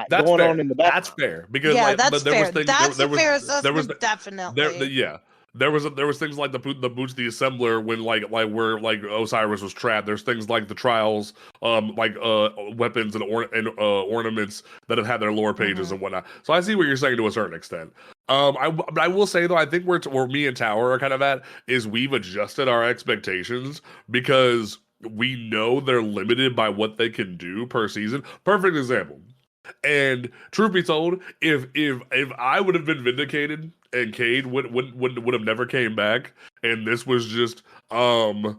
going on in the background. That's fair because that's there fair. was things, That's there was, a fair assessment, definitely. There was things like the Boots the Assembler when where Osiris was trapped. There's things like the trials, weapons and ornaments that have had their lore pages and whatnot. So I see what you're saying to a certain extent. I will say though, I think where me and Tower are kind of at is we've adjusted our expectations because we know they're limited by what they can do per season. Perfect example. And truth be told, if I would have been vindicated and Cade would have never came back, and this was just Ikora's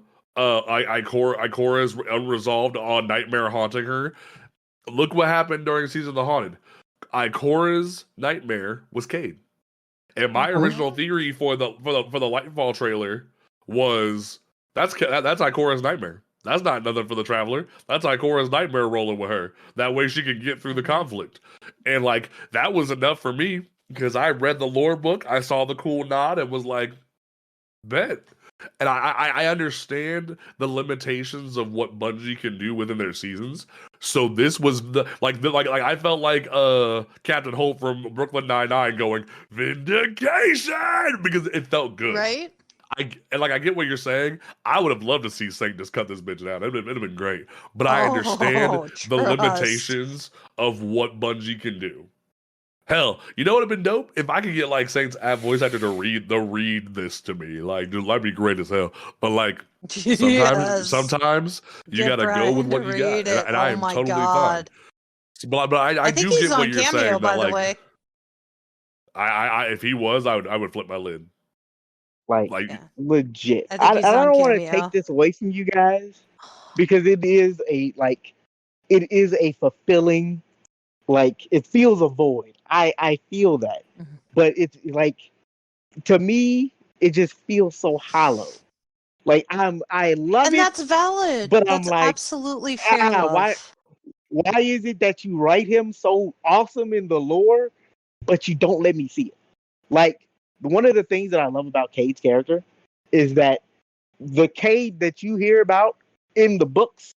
unresolved on Nightmare haunting her. Look what happened during Season of the Haunted. Ikora's nightmare was Cade, and my original theory for the Lightfall trailer was that's Ikora's nightmare. That's not nothing for the Traveler. That's Ikora's nightmare rolling with her. That way she can get through the conflict. And that was enough for me because I read the lore book. I saw the cool nod and was like, bet. And I understand the limitations of what Bungie can do within their seasons. So this was I felt like Captain Holt from Brooklyn Nine-Nine going, vindication, because it felt good. Right? I get what you're saying. I would have loved to see Saint just cut this bitch down. It'd have been great. But I understand the limitations of what Bungie can do. Hell, you know what would have been dope? If I could get like Saint's app voice actor to read this to me. Like, dude, that'd be great as hell. But like sometimes you Get gotta go Brian with what to you got. read it. And I Oh am my totally God. fine. But I think do he's get what on you're Cameo, saying. by That the way. I if he was, I would flip my lid. Like Like legit. I think he's I on don't want to Cameo. take this away from you guys because it is a fulfilling, like it feels a void. I feel that, but it's like to me it just feels so hollow. Like I love And it, that's valid. but That's I'm like, absolutely fair why love. is it that you write him so awesome in the lore, but you don't let me see it? Like one of the things that I love about Cade's character is that the Cade that you hear about in the books,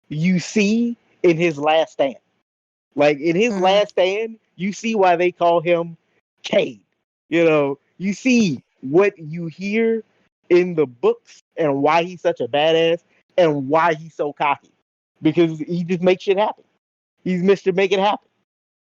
you see in his last stand. Like in his last stand, you see why they call him Cade. You know, you see what you hear in the books and why he's such a badass and why he's so cocky. Because he just makes shit happen. He's Mr. Make It Happen.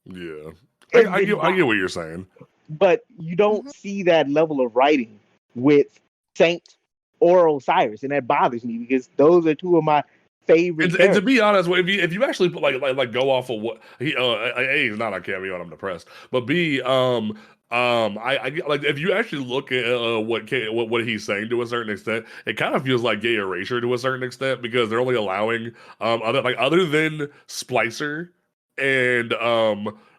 yeah. I get what you're saying. But you don't see that level of writing with Saint or Osiris, and that bothers me because those are two of my favorite And characters. to be honest, if you actually put like go off of what he A, he's not on Cameo and I'm depressed, but B I get like if you actually look at what he's saying to a certain extent, it kind of feels like gay erasure to a certain extent because they're only allowing other than Splicer and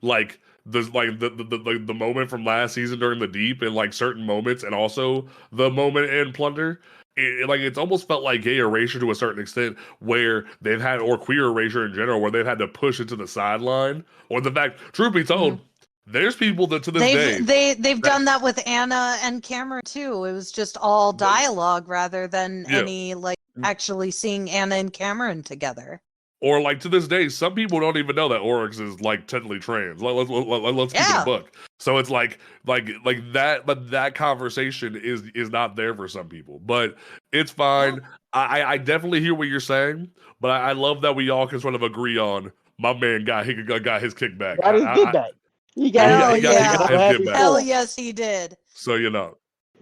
like the moment from last season during the Deep and like certain moments and also the moment in Plunder. It's almost felt like gay erasure to a certain extent where they've had, or queer erasure in general, where they've had to push it to the sideline. Or the fact, truth be told, there's people that to this day they've done that with Anna and Cameron too. It was just all dialogue rather than any like actually seeing Anna and Cameron together. Or like to this day, some people don't even know that Oryx is like technically trans. Let's keep it a book. So it's like that, but that conversation is not there for some people. But it's fine. I definitely hear what you're saying, but I love that we all can sort of agree on my man got his kickback. Got his kickback. He got his get back. Hell yes, he did. So you know,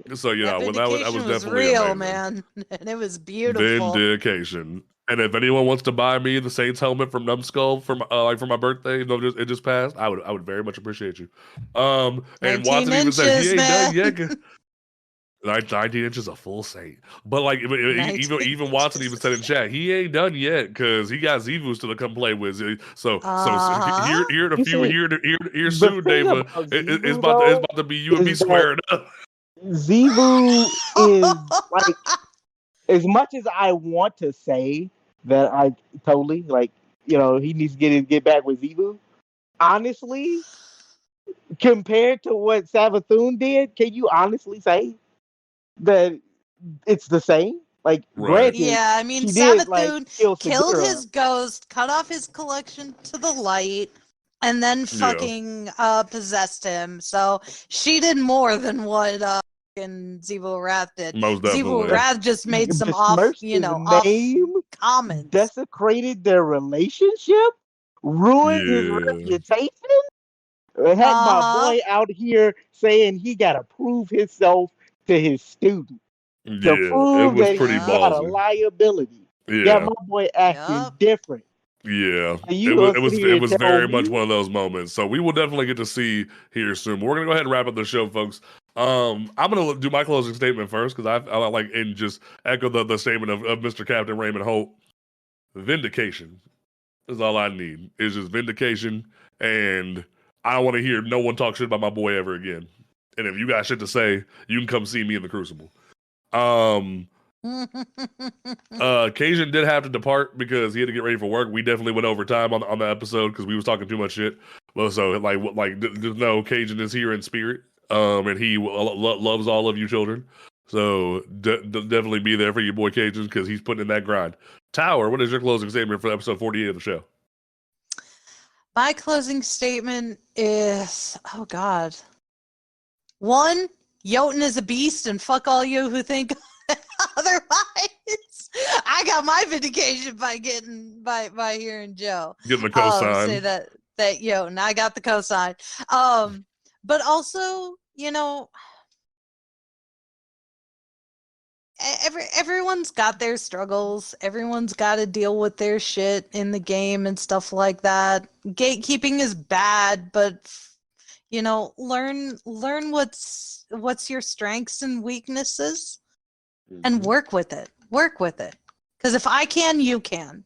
that when that was definitely real, amazing. Man, and it was beautiful. Vindication. And if anyone wants to buy me the Saints helmet from Numbskull for my birthday, it just passed, I would very much appreciate you. And Watson even said he ain't done yet. 19 inches a full Saint, but like even Watson even said in chat he ain't done yet because he got Zivus to come play with. So here in a few here soon, Dava. It's about to be you and me squaring up. Zivu is like, as much as I want to say that I totally like, he needs to get back with Zivu. Honestly, compared to what Savathun did, can you honestly say that it's the same? Like, granted, yeah, I mean, Savathun killed his ghost, cut off his collection to the light, and then fucking possessed him. So she did more than what and Zevo Wrath did. Most definitely. Zevo Wrath just made some off comments. Desecrated their relationship, ruined his reputation. Had my boy out here saying he gotta prove himself to his student to prove that he got a liability. Got my boy acting different. Yeah, it was very much one of those moments. So we will definitely get to see here soon. We're gonna go ahead and wrap up the show, folks. I'm gonna do my closing statement first because I like and just echo the statement of Mr. Captain Raymond Holt. Vindication is all I need. It's just vindication, and I don't want to hear no one talk shit about my boy ever again. And if you got shit to say, you can come see me in the Crucible. Cajun did have to depart because he had to get ready for work. We definitely went over time on the episode because we was talking too much shit. Well, so like just know Cajun is here in spirit, and he loves all of you children. So definitely be there for your boy Cajun because he's putting in that grind. Tower, what is your closing statement for episode 48 of the show? My closing statement is, oh God. 1, Jotun is a beast, and fuck all you who think otherwise. I got my vindication by hearing Joe. Getting the cosign. Say that. that and I got the cosign. But also, everyone's got their struggles. Everyone's got to deal with their shit in the game and stuff like that. Gatekeeping is bad, but learn what's your strengths and weaknesses, and work with it. Because if I can, you can.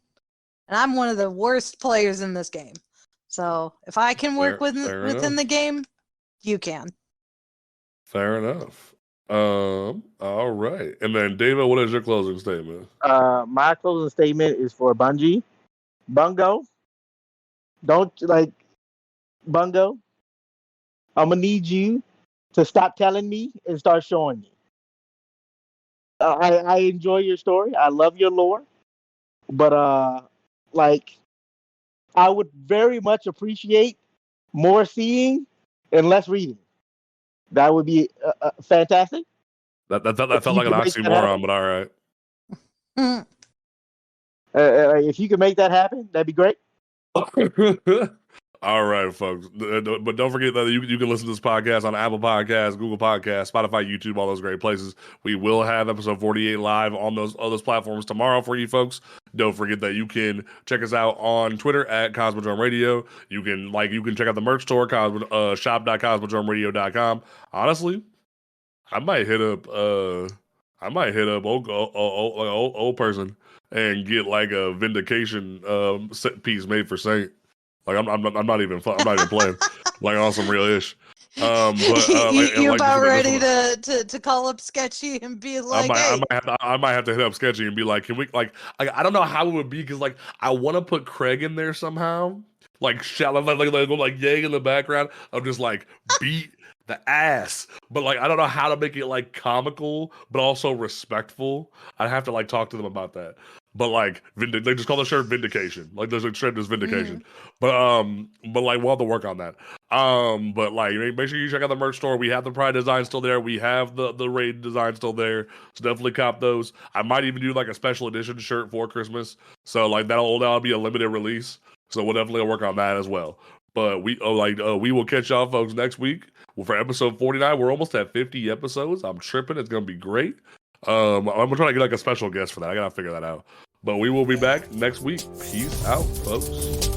And I'm one of the worst players in this game. So if I can work within the game, you can. Fair enough. All right. And then David, what is your closing statement? My closing statement is for Bungie. Bungo. Bungo. I'm gonna need you to stop telling me and start showing me. I enjoy your story. I love your lore, but I would very much appreciate more seeing and less reading. That would be fantastic. That felt like an oxymoron, but all right. If you could make that happen, that'd be great. All right, folks. But don't forget that you can listen to this podcast on Apple Podcasts, Google Podcasts, Spotify, YouTube, all those great places. We will have episode 48 live on those platforms tomorrow for you folks. Don't forget that you can check us out on Twitter at Cosmodrome Radio. You can check out the merch store, shop.cosmodromeradio.com. Honestly, I might hit up old person and get like a vindication set piece made for Saint. Like I'm not even playing. Like on some real ish. You're about ready to call up Sketchy and be like, I might have to hit up Sketchy and be like, can we I don't know how it would be, because like I want to put Craig in there somehow, like shout like yay in the background of just like beat the ass, but like I don't know how to make it like comical but also respectful. I'd have to like talk to them about that. But like they just call the shirt Vindication. Like there's a shirt that's Vindication. But like we'll have to work on that. But like make sure you check out the merch store. We have the Pride design still there. We have the Raid design still there. So definitely cop those. I might even do like a special edition shirt for Christmas. So like that'll be a limited release. So we'll definitely work on that as well. But we will catch y'all folks next week. Well, for episode 49, we're almost at 50 episodes. I'm tripping. It's gonna be great. I'm gonna try to get like a special guest for that. I gotta figure that out. But we will be back next week. Peace out, folks.